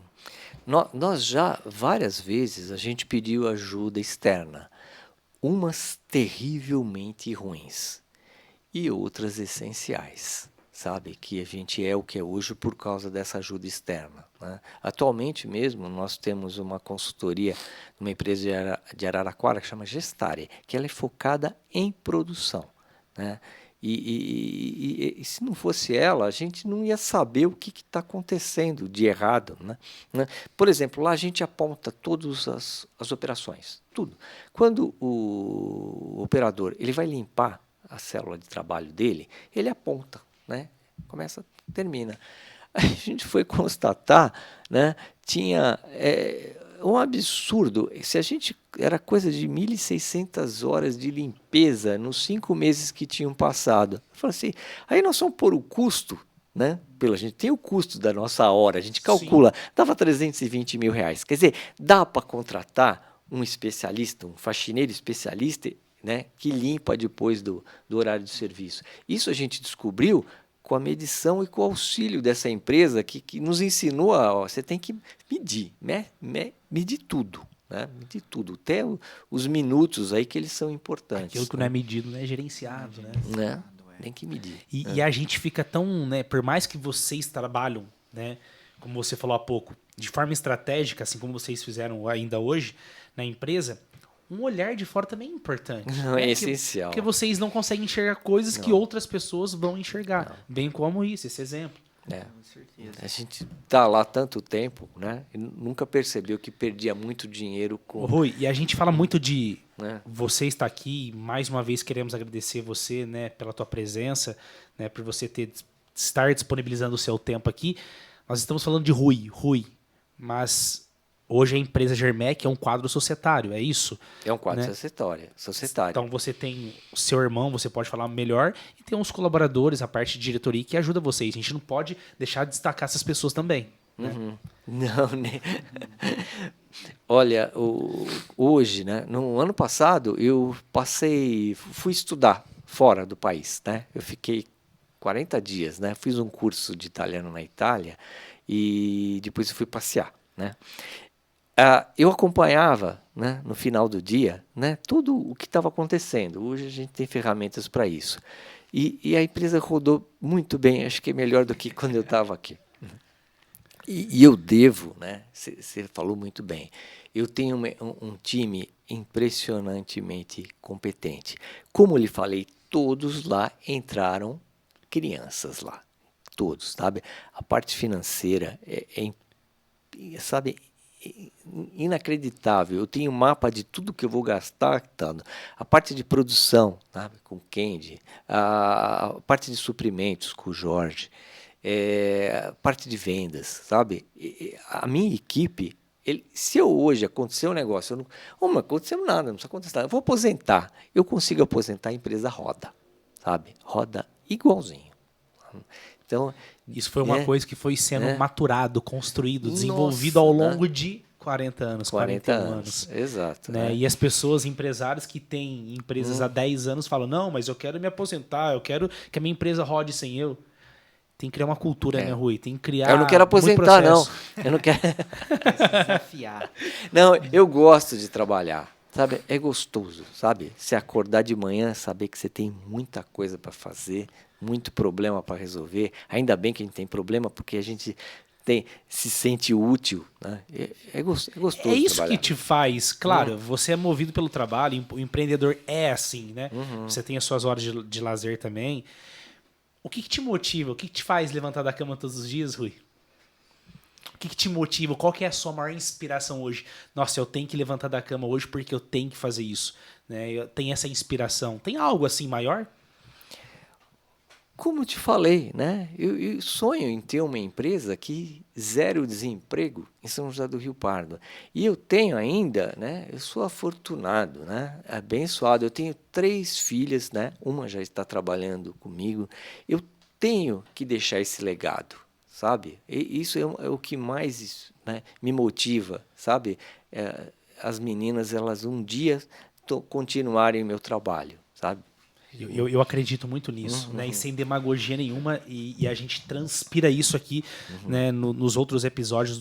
Nós já, várias vezes, a gente pediu ajuda externa. Umas terrivelmente ruins e outras essenciais. Sabe, que a gente é o que é hoje por causa dessa ajuda externa. Né? Atualmente mesmo, nós temos uma consultoria numa empresa de Araraquara que chama Gestare, que ela é focada em produção. Né? E se não fosse ela, a gente não ia saber o que está acontecendo de errado. Né? Por exemplo, lá a gente aponta todas as operações, tudo. Quando o operador ele vai limpar a célula de trabalho dele, ele aponta. Né? termina. A gente foi constatar, né, tinha um absurdo. Se a gente era coisa de 1.600 horas de limpeza nos 5 meses que tinham passado. Eu falo assim, aí nós vamos pôr o custo, né? Pela gente tem o custo da nossa hora, a gente calcula, dava 320 mil reais. Quer dizer, dá para contratar um especialista, um faxineiro especialista, né, que limpa depois do horário de serviço. Isso a gente descobriu com a medição e com o auxílio dessa empresa que nos ensinou você tem que medir, né? Medir tudo, né? Medir tudo, até os minutos aí que eles são importantes. Aquilo que não é medido, não é gerenciado, né? Tem que medir. E a gente fica tão, né, por mais que vocês trabalham, né, como você falou há pouco, de forma estratégica, assim como vocês fizeram ainda hoje na empresa, um olhar de fora também é importante. Não, é essencial. Porque vocês não conseguem enxergar coisas que outras pessoas vão enxergar. Não. Bem como esse exemplo. Com certeza. A gente tá lá tanto tempo, né? E nunca percebeu que perdia muito dinheiro com... Rui, e a gente fala muito de né? você estar aqui, mais uma vez queremos agradecer você, né, pela tua presença, né, por você estar disponibilizando o seu tempo aqui. Nós estamos falando de Rui, mas hoje a empresa Germec é um quadro societário, é isso? É um quadro né? societário. Então você tem o seu irmão, você pode falar melhor, e tem uns colaboradores, a parte de diretoria que ajuda vocês. A gente não pode deixar de destacar essas pessoas também. Né? Uhum. Não, né? Olha, hoje, né? No ano passado, eu fui estudar fora do país, né? Eu fiquei 40 dias, né? Fiz um curso de italiano na Itália e depois eu fui passear, né? Eu acompanhava, né, no final do dia, né, tudo o que estava acontecendo. Hoje a gente tem ferramentas para isso. E a empresa rodou muito bem, acho que é melhor do que quando eu estava aqui. E eu devo, né, você falou muito bem, eu tenho um time impressionantemente competente. Como lhe falei, todos lá entraram crianças lá. Todos, sabe? A parte financeira sabe, inacreditável. Eu tenho um mapa de tudo que eu vou gastar, a parte de produção, sabe, com o Kendi, a parte de suprimentos com o Jorge, a parte de vendas, sabe? A minha equipe, se hoje acontecer um negócio, não aconteceu nada, não precisa acontecer nada, eu vou aposentar, eu consigo aposentar, a empresa roda, sabe? Roda igualzinho. Então, isso foi uma coisa que foi sendo maturado, construído, desenvolvido ao longo de 40 anos, 41 anos. Exato. Né? E as pessoas, empresários que têm empresas há 10 anos falam, não, mas eu quero me aposentar, eu quero que a minha empresa rode sem eu. Tem que criar uma cultura, né, Rui? Tem que criar. Eu não quero aposentar, não. Eu não quero. Desafiar. Não, eu gosto de trabalhar. Sabe, é gostoso, sabe? Se acordar de manhã, saber que você tem muita coisa para fazer, muito problema para resolver. Ainda bem que a gente tem problema, porque a gente se sente útil, né? É gostoso. É isso trabalhar. que te faz, claro, você é movido pelo trabalho, o empreendedor é assim, né? Você tem as suas horas de lazer também. O que te motiva? O que te faz levantar da cama todos os dias, Rui? O que te motiva? Qual que é a sua maior inspiração hoje? Nossa, eu tenho que levantar da cama hoje porque eu tenho que fazer isso. Né? Eu tenho essa inspiração. Tem algo assim maior? Como eu te falei, né? Eu sonho em ter uma empresa que zero desemprego em São José do Rio Pardo. E eu tenho ainda, né? Eu sou afortunado, né? Abençoado. Eu tenho 3 filhas, né? Uma já está trabalhando comigo. Eu tenho que deixar esse legado, sabe? E isso é o que mais, né, me motiva, sabe? As meninas, elas um dia continuarem meu trabalho, sabe? Eu acredito muito nisso, né? E sem demagogia nenhuma, e a gente transpira isso aqui, né? Nos outros episódios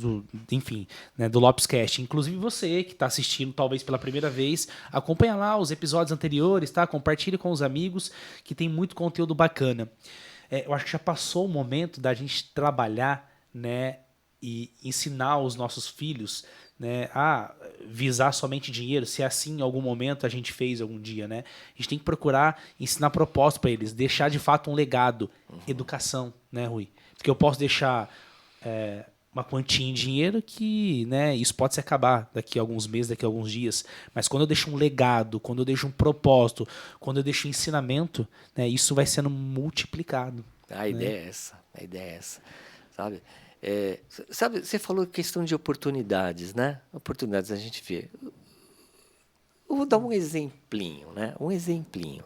enfim, né? Do Lopescast. Inclusive você que está assistindo talvez pela primeira vez, acompanha lá os episódios anteriores, tá? Compartilhe com os amigos, que tem muito conteúdo bacana. Eu acho que já passou o momento da gente trabalhar, né? E ensinar os nossos filhos, né, a visar somente dinheiro, se assim em algum momento a gente fez algum dia, né? A gente tem que procurar ensinar propósito para eles, deixar de fato um legado, educação, né, Rui? Porque eu posso deixar uma quantia em dinheiro que, né, isso pode se acabar daqui a alguns meses, daqui a alguns dias, mas quando eu deixo um legado, quando eu deixo um propósito, quando eu deixo um ensinamento, né, isso vai sendo multiplicado. A ideia é essa, sabe? Sabe, você falou questão de oportunidades, né? Oportunidades a gente vê. Eu vou dar um exemplinho, né? Um exemplinho.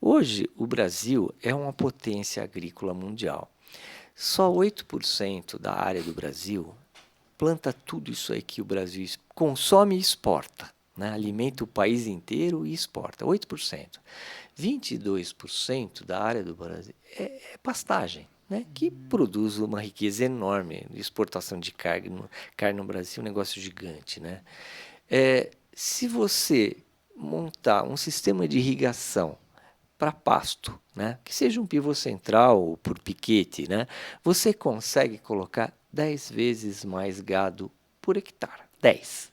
Hoje, o Brasil é uma potência agrícola mundial. Só 8% da área do Brasil planta tudo isso aí que o Brasil consome e exporta, né? Alimenta o país inteiro e exporta, 8%. 22% da área do Brasil é pastagem, né? Que produz uma riqueza enorme. Exportação de carne no Brasil é um negócio gigante, né? Se você montar um sistema de irrigação para pasto, né, que seja um pivô central ou por piquete, né, você consegue colocar 10 vezes mais gado por hectare. 10.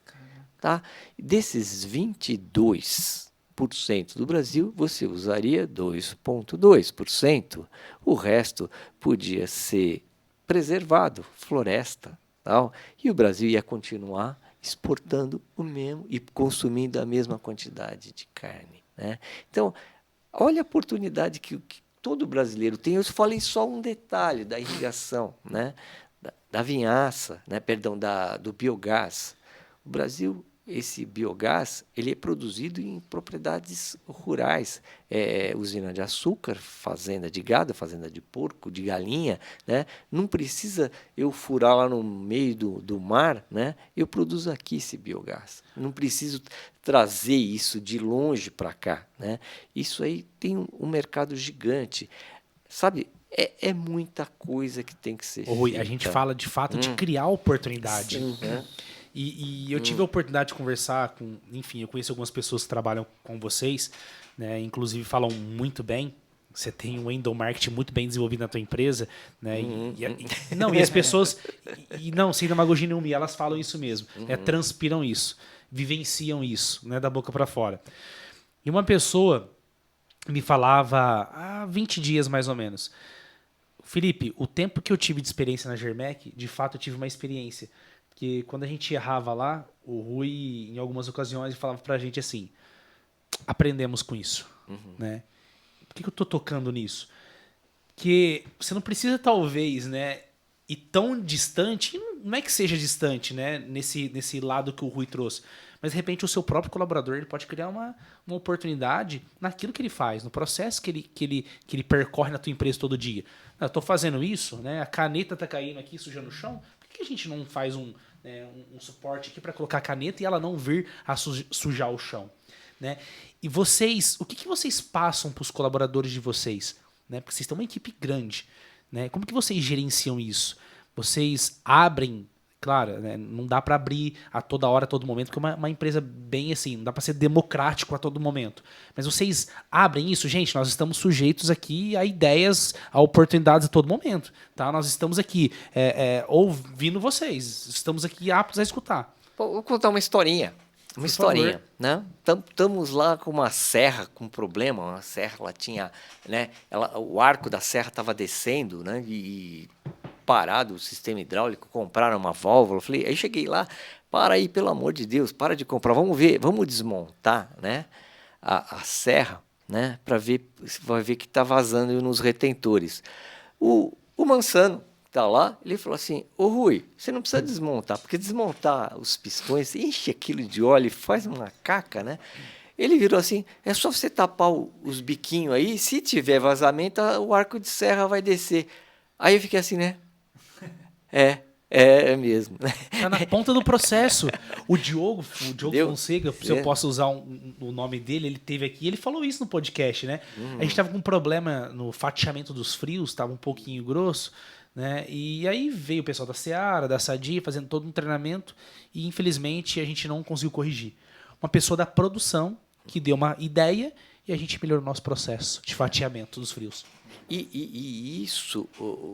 Tá? Desses 22% do Brasil, você usaria 2,2%. O resto podia ser preservado, floresta, tal, e o Brasil ia continuar exportando o mesmo e consumindo a mesma quantidade de carne, né? Então, olha a oportunidade que todo brasileiro tem. Eu falei só um detalhe da irrigação, né? Da vinhaça, né? Perdão, do biogás. O Brasil, esse biogás, ele é produzido em propriedades rurais, usina de açúcar, fazenda de gado, fazenda de porco, de galinha, né? Não precisa eu furar lá no meio do mar, né? Eu produzo aqui esse biogás. Não preciso trazer isso de longe para cá, né? Isso aí tem um mercado gigante, sabe? É muita coisa que tem que ser Rui, feita. a gente fala de fato de criar oportunidade. Sim, né? E eu tive a oportunidade de conversar com, enfim, eu conheço algumas pessoas que trabalham com vocês, né, inclusive falam muito bem. Você tem um endomarketing muito bem desenvolvido na tua empresa, né? E as pessoas, não, sem demagogia nenhuma, elas falam isso mesmo, né, transpiram isso, vivenciam isso, né, da boca para fora. E uma pessoa me falava há 20 dias mais ou menos: Felipe, o tempo que eu tive de experiência na Germec, de fato eu tive uma experiência. Porque quando a gente errava lá, o Rui, em algumas ocasiões, falava pra gente assim: aprendemos com isso. Né? Por que eu tô tocando nisso? Porque você não precisa, talvez, né, ir tão distante, e não é que seja distante, né, nesse lado que o Rui trouxe, mas de repente o seu próprio colaborador ele pode criar uma oportunidade naquilo que ele faz, no processo que ele percorre na tua empresa todo dia. Eu estou fazendo isso, né, a caneta está caindo aqui, sujando o chão, por que a gente não faz um suporte aqui para colocar a caneta e ela não vir a sujar o chão? Né? E vocês, o que vocês passam para os colaboradores de vocês? Né? Porque vocês têm uma equipe grande. Né? Como que vocês gerenciam isso? Vocês abrem, claro, né? Não dá para abrir a toda hora, a todo momento, porque é uma empresa bem assim, não dá para ser democrático a todo momento. Mas vocês abrem isso, gente, nós estamos sujeitos aqui a ideias, a oportunidades a todo momento. Tá? Nós estamos aqui ouvindo vocês, estamos aqui aptos a escutar. Vou contar uma historinha. Uma historinha, né? Estamos lá com uma serra com problema, uma serra, ela tinha, né? O arco da serra estava descendo, né? E parado o sistema hidráulico, compraram uma válvula. Falei, aí cheguei lá, para aí, pelo amor de Deus, para de comprar, vamos ver, vamos desmontar, né? A serra, né? Para ver, você vai ver que está vazando nos retentores. O Mansano tá lá, ele falou assim: ô Rui, você não precisa desmontar, porque desmontar os pistões, enche aquilo de óleo e faz uma caca, né? Ele virou assim: é só você tapar os biquinhos aí, se tiver vazamento, o arco de serra vai descer. Aí eu fiquei assim, né? É mesmo. Tá na ponta do processo. O Diogo Fonseca, se eu posso usar o nome dele, ele teve aqui, ele falou isso no podcast, né? A gente tava com um problema no fatiamento dos frios, tava um pouquinho grosso, né? E aí veio o pessoal da Seara, da Sadia, fazendo todo um treinamento e infelizmente a gente não conseguiu corrigir. Uma pessoa da produção que deu uma ideia e a gente melhorou o nosso processo de fatiamento dos frios. E isso,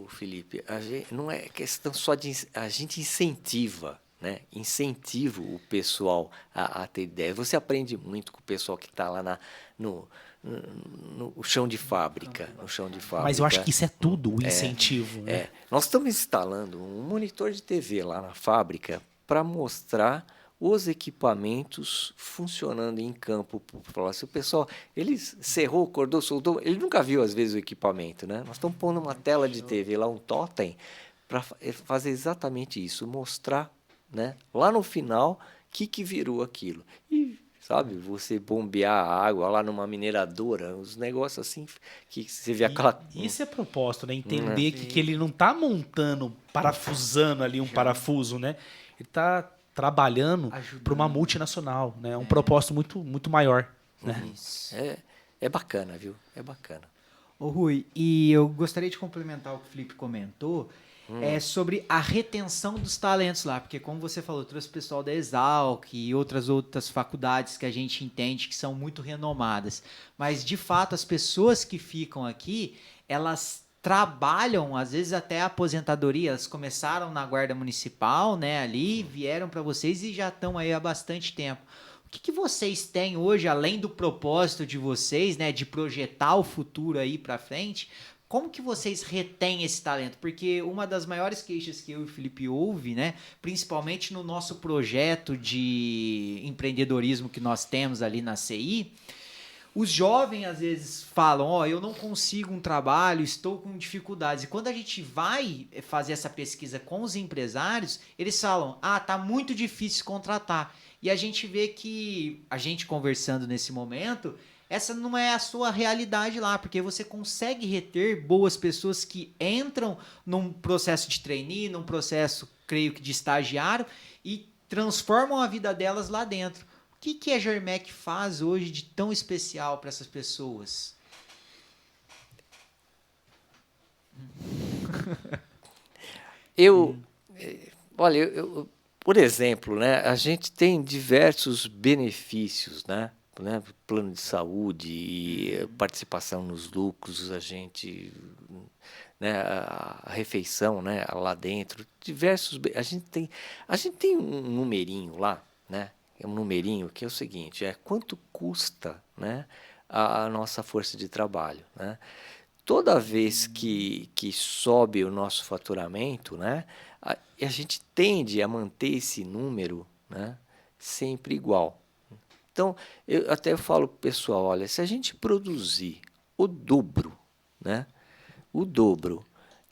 Felipe, não é questão só de... A gente incentiva, né? Incentiva o pessoal a ter ideia. Você aprende muito com o pessoal que está lá no chão de fábrica. No chão de fábrica. Mas eu acho que isso é tudo, o incentivo. Né? Nós estamos instalando um monitor de TV lá na fábrica para mostrar os equipamentos funcionando em campo. Se o pessoal, ele cerrou, acordou, soltou, ele nunca viu às vezes o equipamento, né? Nós estamos pondo uma tela de TV lá, um totem, para fazer exatamente isso, mostrar, né, lá no final o que virou aquilo. E, sabe, você bombear a água lá numa mineradora, os negócios assim, que você vê aquela... Isso é propósito, né? Entender que ele não tá montando, parafusando ali um parafuso, né? Ele tá trabalhando para uma multinacional, né? Um propósito muito, muito maior, né? Isso. É bacana, viu? É bacana. Ô Rui, e eu gostaria de complementar o que o Felipe comentou, sobre a retenção dos talentos lá, porque como você falou, trouxe o pessoal da Exalc e outras faculdades que a gente entende que são muito renomadas, mas de fato as pessoas que ficam aqui, elas trabalham, às vezes até a aposentadoria, elas começaram na guarda municipal, né, ali, vieram para vocês e já estão aí há bastante tempo. O que vocês têm hoje, além do propósito de vocês, né, de projetar o futuro aí para frente? Como que vocês retêm esse talento? Porque uma das maiores queixas que eu e o Felipe ouve, né, principalmente no nosso projeto de empreendedorismo que nós temos ali na CI, os jovens às vezes falam, ó, eu não consigo um trabalho, estou com dificuldades. E quando a gente vai fazer essa pesquisa com os empresários, eles falam, tá muito difícil contratar. E a gente vê que, a gente conversando nesse momento, essa não é a sua realidade lá, porque você consegue reter boas pessoas que entram num processo de trainee, num processo, creio que de estagiário, e transformam a vida delas lá dentro. O que a Germec faz hoje de tão especial para essas pessoas? Olha, por exemplo, né, a gente tem diversos benefícios, né? Plano de saúde, e participação nos lucros, a gente, né, a refeição, né, lá dentro, a gente tem um numerinho lá, né? É um numerinho que é o seguinte, quanto custa, né, a nossa força de trabalho, né? Toda vez que sobe o nosso faturamento, né, a gente tende a manter esse número, né, sempre igual. Então, eu até falo para o pessoal, olha, se a gente produzir o dobro, né, o dobro,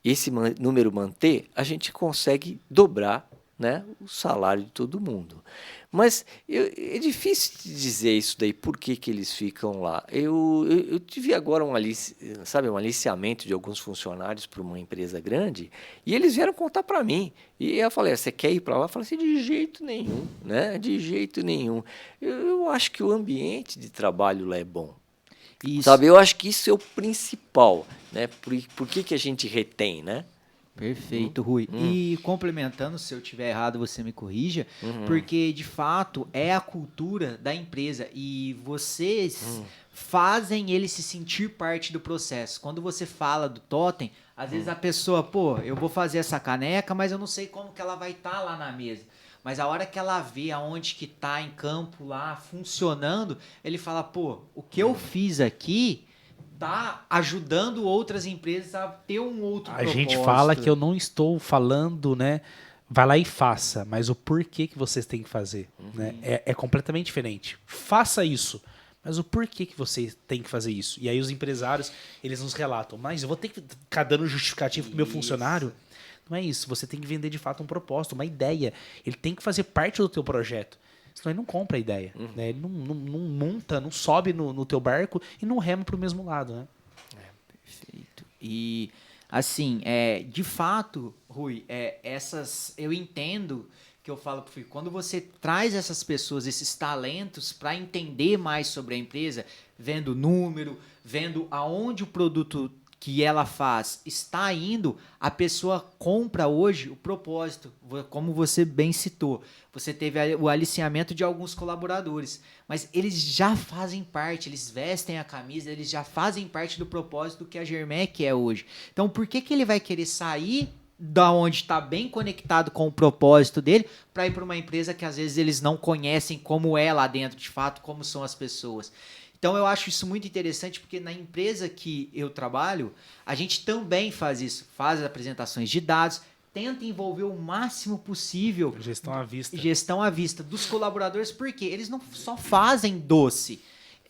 esse número manter, a gente consegue dobrar, né, o salário de todo mundo. Mas é difícil de dizer isso daí, por que eles ficam lá. Eu tive agora um aliciamento de alguns funcionários para uma empresa grande, e eles vieram contar para mim. E eu falei, você quer ir para lá? Eu falei assim, de jeito nenhum, né? De jeito nenhum. Eu acho que o ambiente de trabalho lá é bom. Isso. Sabe, eu acho que isso é o principal, né? Por que a gente retém, né? Perfeito, Rui. E complementando, se eu tiver errado, você me corrija, porque de fato é a cultura da empresa e vocês fazem ele se sentir parte do processo. Quando você fala do totem, às vezes a pessoa, eu vou fazer essa caneca, mas eu não sei como que ela vai estar lá na mesa. Mas a hora que ela vê aonde que tá em campo lá funcionando, ele fala, o que eu fiz aqui tá ajudando outras empresas a ter um outro propósito. A gente fala que eu não estou falando, né? Vai lá e faça, mas o porquê que vocês têm que fazer, né? É completamente diferente. Faça isso, mas o porquê que você tem que fazer isso? E aí os empresários, eles nos relatam, mas eu vou ter que ficar dando justificativo pro meu funcionário? Não é isso, você tem que vender de fato um propósito, uma ideia. Ele tem que fazer parte do teu projeto. Senão ele não compra a ideia. Né? Ele não monta, não sobe no teu barco e não rema para o mesmo lado. Né? Perfeito. E, assim, de fato, Rui, eu entendo que eu falo pro Felipe, quando você traz essas pessoas, esses talentos, para entender mais sobre a empresa, vendo número, vendo aonde o produto que ela faz está indo, a pessoa compra hoje o propósito, como você bem citou. Você teve o aliciamento de alguns colaboradores, mas eles já fazem parte, eles vestem a camisa, eles já fazem parte do propósito que a Germec é hoje. Então, por que ele vai querer sair da onde está bem conectado com o propósito dele para ir para uma empresa que às vezes eles não conhecem como é lá dentro, de fato, como são as pessoas? Então, eu acho isso muito interessante, porque na empresa que eu trabalho, a gente também faz isso. Faz apresentações de dados, tenta envolver o máximo possível. Gestão à vista. Gestão à vista dos colaboradores, porque eles não só fazem doce.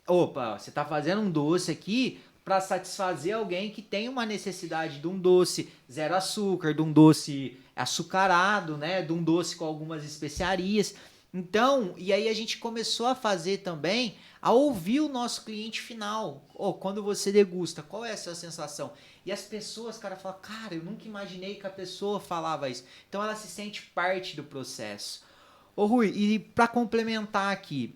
Opa, você está fazendo um doce aqui, para satisfazer alguém que tem uma necessidade de um doce zero açúcar, de um doce açucarado, né, de um doce com algumas especiarias. Então, e aí a gente começou a fazer também, a ouvir o nosso cliente final. Quando você degusta, qual é a sua sensação? E as pessoas, cara, falam, cara, eu nunca imaginei que a pessoa falava isso. Então ela se sente parte do processo. Ô Rui, e para complementar aqui,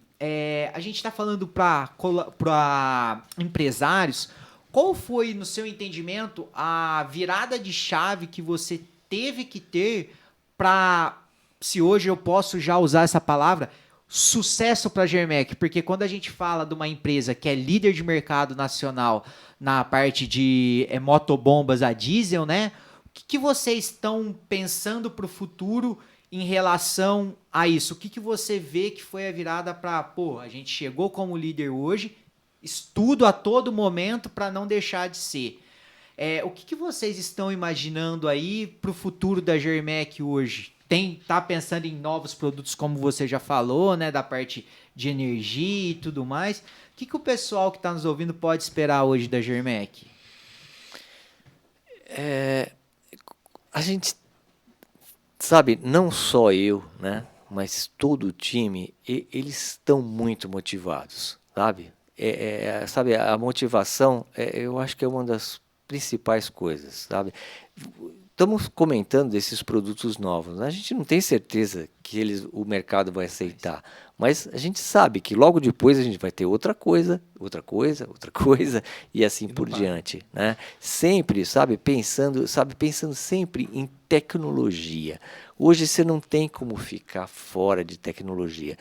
a gente está falando para empresários. Qual foi, no seu entendimento, a virada de chave que você teve que ter para, se hoje eu posso já usar essa palavra, sucesso para a Germec? Porque quando a gente fala de uma empresa que é líder de mercado nacional na parte de motobombas a diesel, né? O que vocês estão pensando para o futuro em relação a isso? O que você vê que foi a virada para, pô, a gente chegou como líder hoje, estudo a todo momento para não deixar de ser. O que vocês estão imaginando aí para o futuro da Germec hoje? Tá pensando em novos produtos, como você já falou, né, da parte de energia e tudo mais. O que o pessoal que está nos ouvindo pode esperar hoje da Germec? A gente sabe, não só eu, né, mas todo o time, eles estão muito motivados, sabe? Sabe, a motivação, eu acho que é uma das principais coisas, sabe? Estamos comentando desses produtos novos, né? A gente não tem certeza que o mercado vai aceitar, mas a gente sabe que logo depois a gente vai ter outra coisa, e assim por diante, né? Sempre, pensando sempre em tecnologia. Hoje você não tem como ficar fora de tecnologia.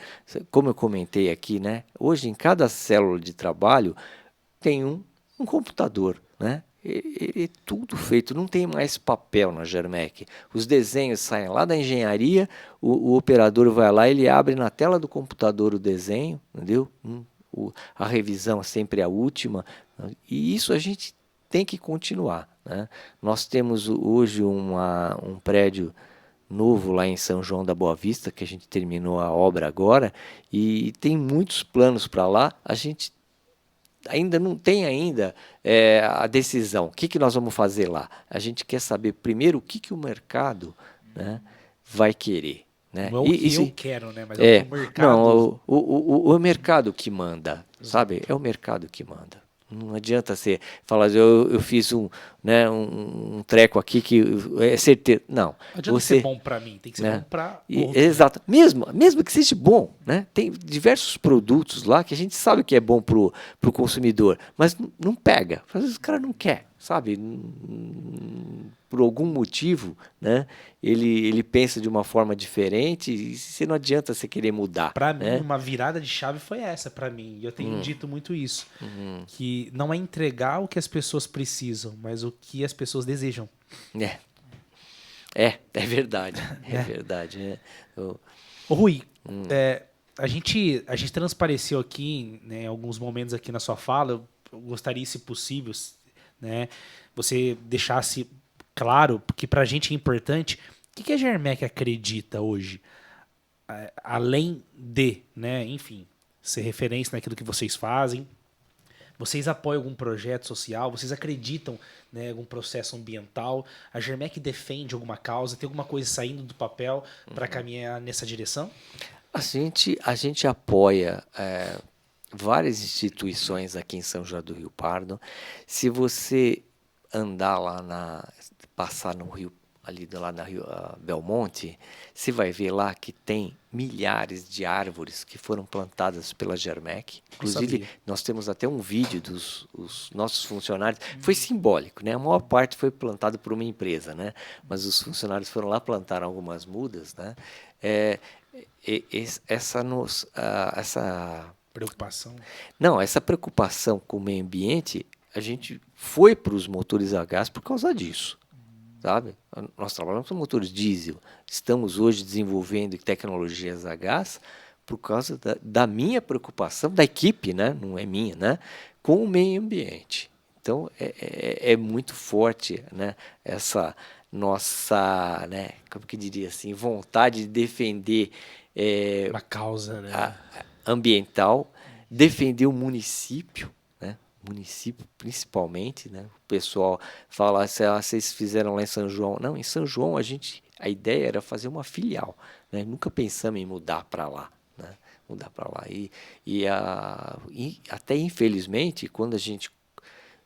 Como eu comentei aqui, né? Hoje em cada célula de trabalho tem um computador, né? É tudo feito, não tem mais papel na Germec. Os desenhos saem lá da engenharia, o operador vai lá, ele abre na tela do computador o desenho, entendeu? A revisão é sempre a última, e isso a gente tem que continuar, né? Nós temos hoje um prédio novo lá em São João da Boa Vista, que a gente terminou a obra agora, e tem muitos planos para lá. A gente ainda não tem a decisão. O que nós vamos fazer lá? A gente quer saber primeiro o que o mercado, né, vai querer. Né? Não é o que eu quero, né? Mas é o que o mercado... Não, o mercado que manda, sabe? É o mercado que manda. Não adianta você falar, eu fiz né, um treco aqui que é certeza. Não. Não adianta ser bom para mim, tem que ser, né, bom para outro. Exato. Né? Mesmo que seja bom, né? Tem diversos produtos lá que a gente sabe que é bom pro consumidor, mas não pega. Às vezes o cara não quer, sabe? Por algum motivo, né? Ele pensa de uma forma diferente e você não adianta você querer mudar. Para né? mim, uma virada de chave foi essa para mim. E eu tenho dito muito isso. Que não é entregar o que as pessoas precisam, mas o que as pessoas desejam. É verdade. É verdade. Ô Rui, a gente transpareceu aqui, né, em alguns momentos aqui na sua fala, eu gostaria, se possível, né, você deixasse claro, porque pra gente é importante, o que a Germec acredita hoje? Além de, né, enfim, ser referência naquilo que vocês fazem, vocês apoiam algum projeto social? Vocês acreditam, né, em algum processo ambiental? A Germec defende alguma causa? Tem alguma coisa saindo do papel para caminhar nessa direção? A gente apoia várias instituições aqui em São João do Rio Pardo. Se você andar passar no rio, ali lá na Rio Belmonte, você vai ver lá que tem milhares de árvores que foram plantadas pela Germec. Inclusive, nós temos até um vídeo dos nossos funcionários. Foi simbólico, né? A maior parte foi plantada por uma empresa, né? Mas os funcionários foram lá, plantaram algumas mudas, né? Essa preocupação? Não, essa preocupação com o meio ambiente, a gente foi para os motores a gás por causa disso. Sabe? Nós trabalhamos com motores diesel. Estamos hoje desenvolvendo tecnologias a gás por causa da minha preocupação, da equipe, né? Não é minha, né? Com o meio ambiente. Então, é muito forte, né? Essa nossa, né? Como que diria assim, vontade de defender uma causa, né? Ambiental, defender o município, né? município principalmente, né? O pessoal fala, vocês fizeram lá em São João. Não, em São João a ideia era fazer uma filial, né? Nunca pensamos em mudar para lá, né? Mudar para lá. E até infelizmente, quando a gente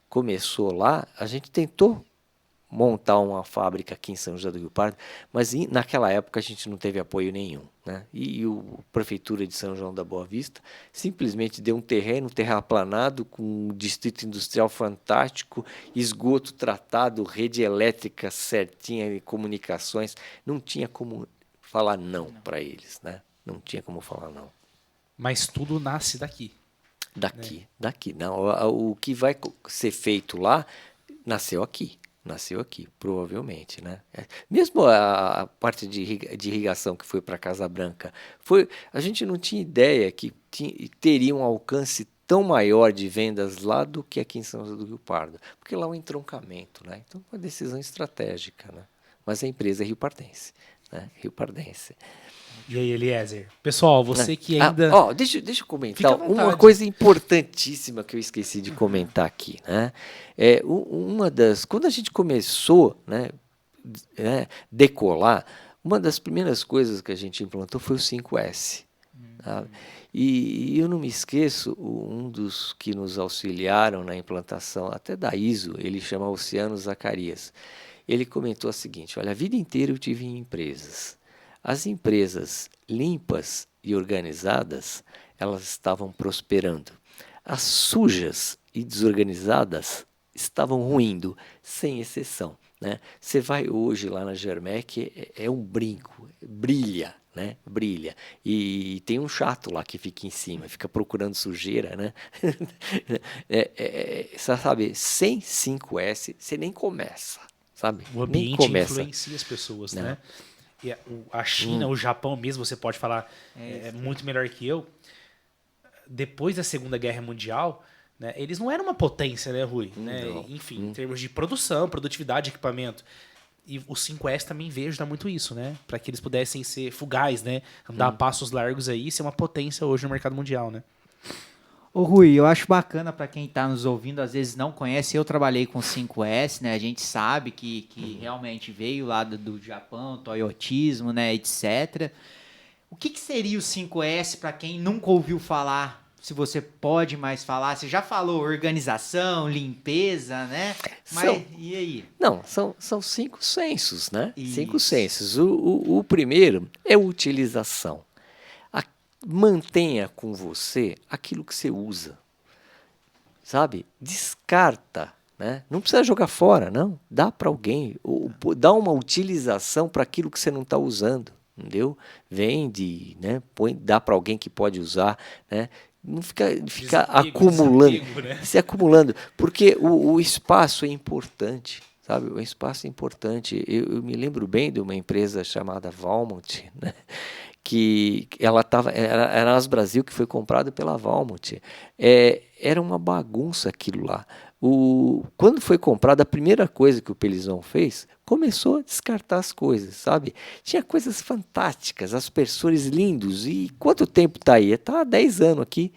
começou lá, a gente tentou montar uma fábrica aqui em São José do Rio Pardo, mas naquela época a gente não teve apoio nenhum, né? E a Prefeitura de São João da Boa Vista simplesmente deu um terraplanado, com um distrito industrial fantástico, esgoto tratado, rede elétrica certinha e comunicações. Não tinha como falar não para eles, né? Não tinha como falar não. Mas tudo nasce daqui. Daqui. Não, o que vai ser feito lá nasceu aqui, provavelmente, né? Mesmo a parte de irrigação que foi para Casa Branca, a gente não tinha ideia que teria um alcance tão maior de vendas lá do que aqui em São José do Rio Pardo, porque lá é um entroncamento, né? Então, uma decisão estratégica, né? Mas a empresa é riopardense, né? Riopardense. E aí, Eliezer? Pessoal, você que ainda... Deixa eu Fica comentar à vontade. uma coisa importantíssima que eu esqueci de comentar aqui, né? Quando a gente começou, né, decolar, uma das primeiras coisas que a gente implantou foi o 5S. Sabe? E eu não me esqueço, um dos que nos auxiliaram na implantação, até da ISO, ele chama Oceano Zacarias. Ele comentou o seguinte: olha, a vida inteira eu tive em empresas. As empresas limpas e organizadas, elas estavam prosperando. As sujas e desorganizadas estavam ruindo, sem exceção, né? Você vai hoje lá na Germec, é um brinco, brilha, né? Brilha. E tem um chato lá que fica em cima, fica procurando sujeira, né? Sabe, sem 5S, você nem começa, sabe? O Nem ambiente começa. influencia as pessoas, Não. né? E a China, o Japão mesmo, você pode falar muito melhor que eu. Depois da Segunda Guerra Mundial, né, eles não eram uma potência, né, Rui? Né? Não. Enfim, em termos de produção, produtividade, equipamento. E o 5S também veio ajudar muito isso, né? Para que eles pudessem ser fugais, né? Andar a passos largos aí e ser uma potência hoje no mercado mundial, né? Ô Rui, eu acho bacana para quem está nos ouvindo, às vezes não conhece, eu trabalhei com 5S, né? A gente sabe que realmente veio lá do Japão, toyotismo, né, etc. O que seria o 5S para quem nunca ouviu falar? Se você pode mais falar, você já falou organização, limpeza, né? Mas e aí? Não, são 5 sensos, né? Isso. 5 sensos. O primeiro é utilização. Mantenha com você aquilo que você usa, sabe? Descarta, né? Não precisa jogar fora, não. Dá para alguém, dá uma utilização para aquilo que você não está usando, entendeu? Vende, né? Dá para alguém que pode usar, né? Não fica acumulando, né? se acumulando, porque o espaço é importante. Sabe, o espaço é importante. Eu me lembro bem de uma empresa chamada Valmont, né? Que ela era a As Brasil, que foi comprada pela Valmont. Era uma bagunça aquilo lá. Quando foi comprada, a primeira coisa que o Pelizão fez, começou a descartar as coisas, sabe? Tinha coisas fantásticas, aspersores lindos. E quanto tempo está aí? Está há 10 anos aqui.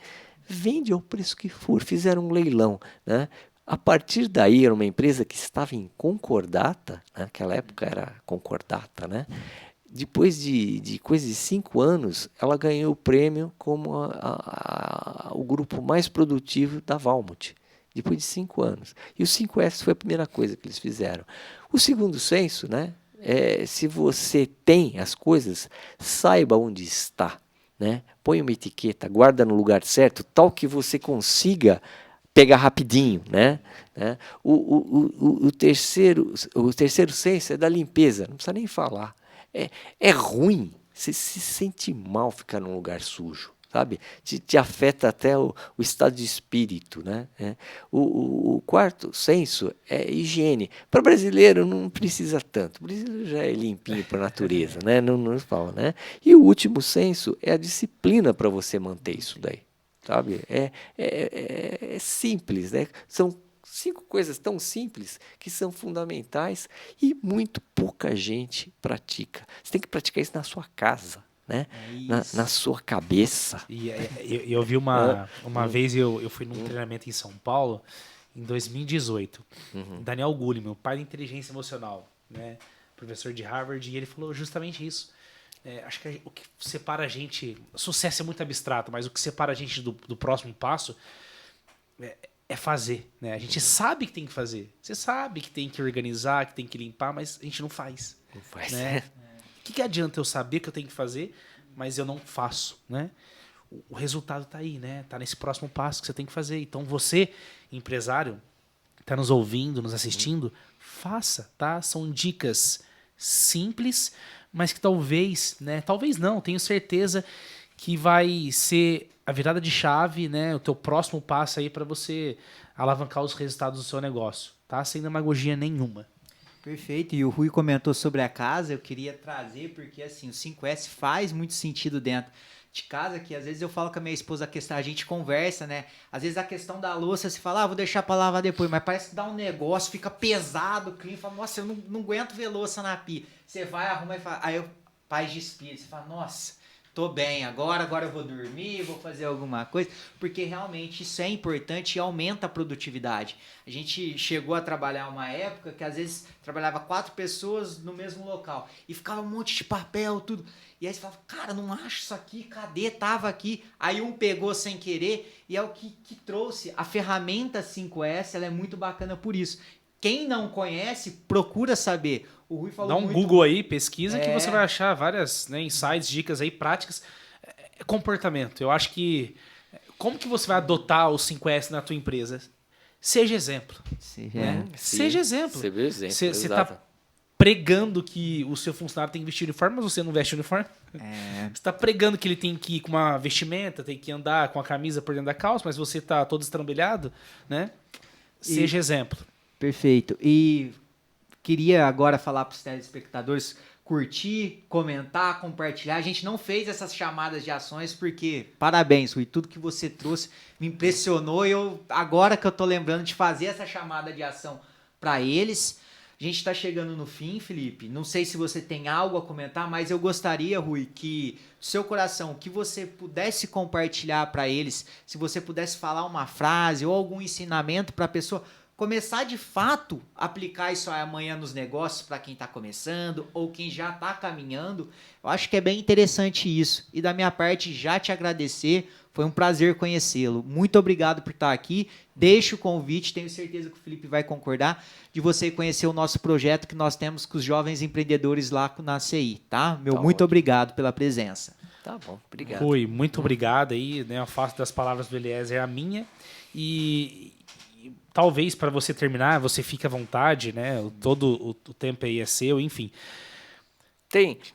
Vende ao preço que for. Fizeram um leilão, né? A partir daí, era uma empresa que estava em concordata, naquela época era concordata, né? Depois de coisa de 5 anos, ela ganhou o prêmio como o grupo mais produtivo da Valmont. Depois de 5 anos. E o 5S foi a primeira coisa que eles fizeram. O segundo senso, né, se você tem as coisas, saiba onde está. Né? Põe uma etiqueta, guarda no lugar certo, tal que você consiga pegar rapidinho, né? O terceiro senso é da limpeza, não precisa nem falar. É ruim, você se sente mal ficar num lugar sujo, sabe? Te afeta até o estado de espírito, né? O quarto senso é higiene. Para brasileiro não precisa tanto, o brasileiro já é limpinho por natureza, né? Não fala, né? E o último senso é a disciplina para você manter isso daí, sabe? É simples, né? São 5 coisas tão simples que são fundamentais e muito pouca gente pratica. Você tem que praticar isso na sua casa, né? É isso. Na sua cabeça. E eu vi uma vez, eu fui num treinamento em São Paulo, em 2018. Daniel Goleman, pai da inteligência emocional, né? Professor de Harvard, e ele falou justamente isso. Acho que o que separa a gente... Sucesso é muito abstrato, mas o que separa a gente do próximo passo é fazer, né? A gente sabe que tem que fazer. Você sabe que tem que organizar, que tem que limpar, mas a gente não faz. Não faz. Né? O que adianta eu saber que eu tenho que fazer, mas eu não faço, né? O resultado tá aí, né? Tá nesse próximo passo que você tem que fazer. Então você, empresário, tá nos ouvindo, nos assistindo, faça, tá? São dicas simples, mas que talvez, né? Talvez não, tenho certeza que vai ser a virada de chave, né? O teu próximo passo aí para você alavancar os resultados do seu negócio, tá? Sem demagogia nenhuma. Perfeito, e o Rui comentou sobre a casa, eu queria trazer, porque assim, o 5S faz muito sentido dentro de casa, que às vezes eu falo com a minha esposa a questão, a gente conversa, né? Às vezes a questão da louça, você fala, vou deixar pra lavar depois, mas parece que dá um negócio, fica pesado, o clima, fala, nossa, eu não aguento ver louça na pia. Você vai, arruma e fala, aí eu, paz de espírito, você fala, nossa, tô bem, agora eu vou dormir, vou fazer alguma coisa, porque realmente isso é importante e aumenta a produtividade. A gente chegou a trabalhar uma época que às vezes trabalhava 4 pessoas no mesmo local e ficava um monte de papel, tudo. E aí você falava, cara, não acho isso aqui, cadê? Tava aqui. Aí um pegou sem querer e é o que trouxe. A ferramenta 5S, ela é muito bacana por isso. Quem não conhece, procura saber. O Rui falou Dá um muito... Google aí, pesquisa, que você vai achar várias, né, insights, dicas aí práticas. Comportamento. Eu acho que... Como que você vai adotar o 5S na tua empresa? Seja exemplo. Né? Seja exemplo. Seja exemplo, Você exato. está pregando que o seu funcionário tem que vestir uniforme, mas você não veste uniforme. Você está pregando que ele tem que ir com uma vestimenta, tem que andar com a camisa por dentro da calça, mas você está todo estrambelhado, né? Seja exemplo. Perfeito. E queria agora falar para os telespectadores curtir, comentar, compartilhar. A gente não fez essas chamadas de ações porque, parabéns, Rui, tudo que você trouxe me impressionou e agora que eu tô lembrando de fazer essa chamada de ação para eles. A gente está chegando no fim, Felipe. Não sei se você tem algo a comentar, mas eu gostaria, Rui, que do seu coração, que você pudesse compartilhar para eles, se você pudesse falar uma frase ou algum ensinamento para a pessoa começar de fato a aplicar isso amanhã nos negócios para quem está começando ou quem já está caminhando. Eu acho que é bem interessante isso. E da minha parte, já te agradecer. Foi um prazer conhecê-lo. Muito obrigado por estar aqui. Deixo o convite, tenho certeza que o Felipe vai concordar, de você conhecer o nosso projeto que nós temos com os jovens empreendedores lá na CI, tá? Muito obrigado pela presença. Tá bom, obrigado. Rui, muito obrigado aí, né? Eu faço das palavras do Eliezer a minha e talvez para você terminar, você fique à vontade, né? Todo o tempo aí é seu, enfim.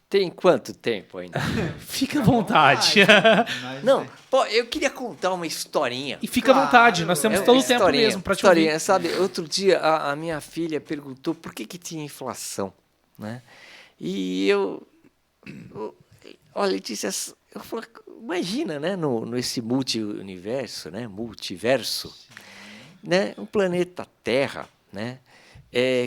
Tem quanto tempo ainda? Fica à vontade. Não, pô, eu queria contar uma historinha. E fica à vontade, nós temos todo o tempo mesmo para te ouvir. Sabe, outro dia a minha filha perguntou por que tinha inflação, né? E olha, Letícia, eu falei, imagina, né, nesse multiverso, né, um planeta Terra, né,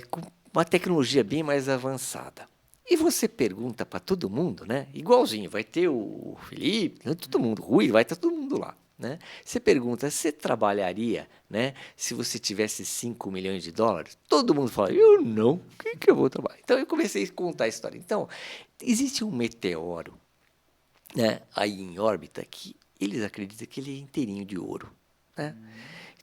com uma tecnologia bem mais avançada. E você pergunta para todo mundo, né? Igualzinho, vai ter o Felipe, todo mundo, Rui, vai estar todo mundo lá, né? Você pergunta, você trabalharia, né? Se você tivesse 5 milhões de dólares? Todo mundo fala, eu não, o que eu vou trabalhar? Então eu comecei a contar a história. Então, existe um meteoro, né, aí em órbita que eles acreditam que ele é inteirinho de ouro, né?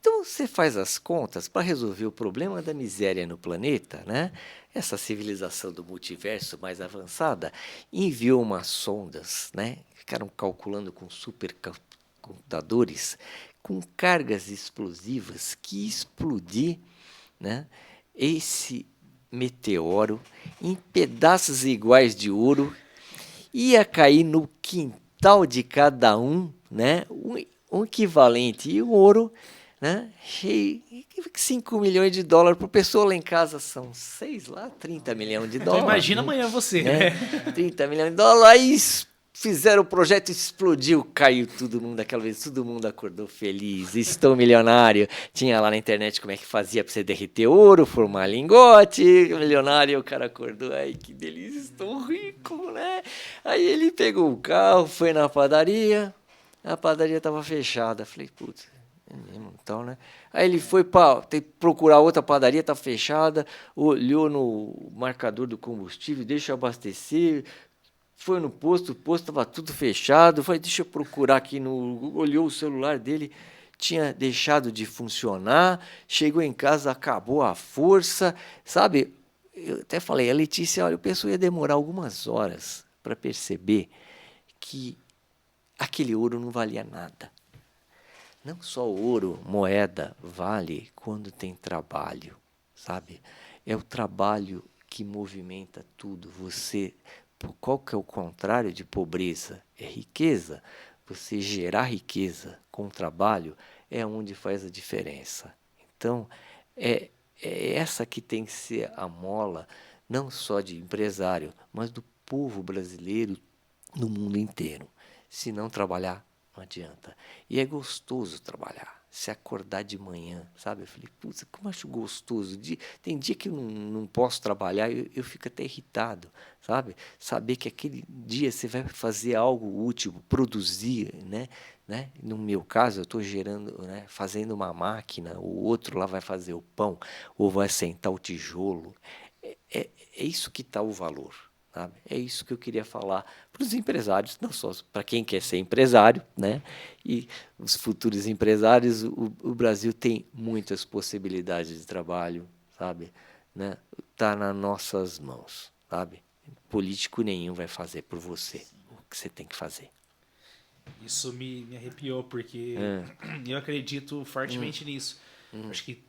Então você faz as contas para resolver o problema da miséria no planeta, né? Essa civilização do multiverso mais avançada enviou umas sondas, né? Ficaram calculando com supercomputadores com cargas explosivas que explodir, né, esse meteoro em pedaços iguais de ouro, ia cair no quintal de cada um, né? Um equivalente e o ouro, né? 5 milhões de dólares por pessoa lá em casa são 30 milhões de dólares. Então imagina amanhã você, né? 30 milhões de dólares, aí fizeram o projeto, explodiu, caiu todo mundo daquela vez, todo mundo acordou feliz, estou milionário. Tinha lá na internet como é que fazia para você derreter ouro, formar lingote, milionário, o cara acordou, ai que delícia, estou rico, né? Aí ele pegou o carro, foi na padaria, a padaria estava fechada. Falei, putz, é mesmo, então, né? Aí ele foi para procurar outra padaria, tá fechada, olhou no marcador do combustível, deixa eu abastecer. Foi no posto, o posto estava tudo fechado. Falei, deixa eu procurar aqui no. Olhou o celular dele, tinha deixado de funcionar. Chegou em casa, acabou a força. Sabe, eu até falei, a Letícia, olha, eu penso que ia demorar algumas horas para perceber que aquele ouro não valia nada. Não só ouro, moeda, vale quando tem trabalho, sabe? É o trabalho que movimenta tudo. Qual que é o contrário de pobreza? É riqueza. Você gerar riqueza com trabalho é onde faz a diferença. Então, é essa que tem que ser a mola, não só de empresário, mas do povo brasileiro no mundo inteiro. Se não trabalhar, não adianta. E é gostoso trabalhar. Se acordar de manhã, sabe? Eu falei, putz, como eu acho gostoso. Tem dia que eu não posso trabalhar, eu fico até irritado, sabe? Saber que aquele dia você vai fazer algo útil, produzir, né? No meu caso, eu estou gerando, né? Fazendo uma máquina, o outro lá vai fazer o pão, ou vai assentar o tijolo. É isso que está o valor. Sabe? É isso que eu queria falar para os empresários, não só para quem quer ser empresário, né? E os futuros empresários. O Brasil tem muitas possibilidades de trabalho, sabe? Né? Tá nas nossas mãos, sabe? Político nenhum vai fazer por você o que você tem que fazer. Isso me arrepiou, porque eu acredito fortemente nisso. Acho que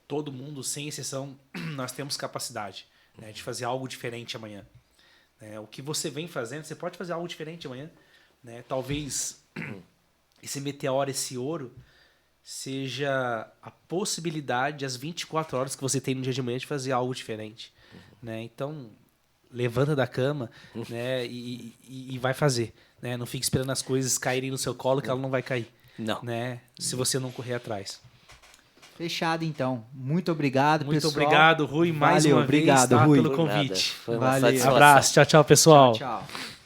todo mundo, sem exceção, nós temos capacidade, né, de fazer algo diferente amanhã. O que você vem fazendo, você pode fazer algo diferente amanhã. Né? Talvez esse meteoro, esse ouro, seja a possibilidade, as 24 horas que você tem no dia de manhã, de fazer algo diferente. Né? Então, levanta da cama, né, e vai fazer. Né? Não fique esperando as coisas caírem no seu colo, que ela não vai cair. Não. Né? Se você não correr atrás. Fechado, então. Muito obrigado, Muito pessoal. obrigado, Rui, mais Valeu, uma obrigado, vez, Rui. pelo Por nada. convite. Foi uma Valeu. satisfação. Abraço, tchau, tchau, pessoal. Tchau, tchau.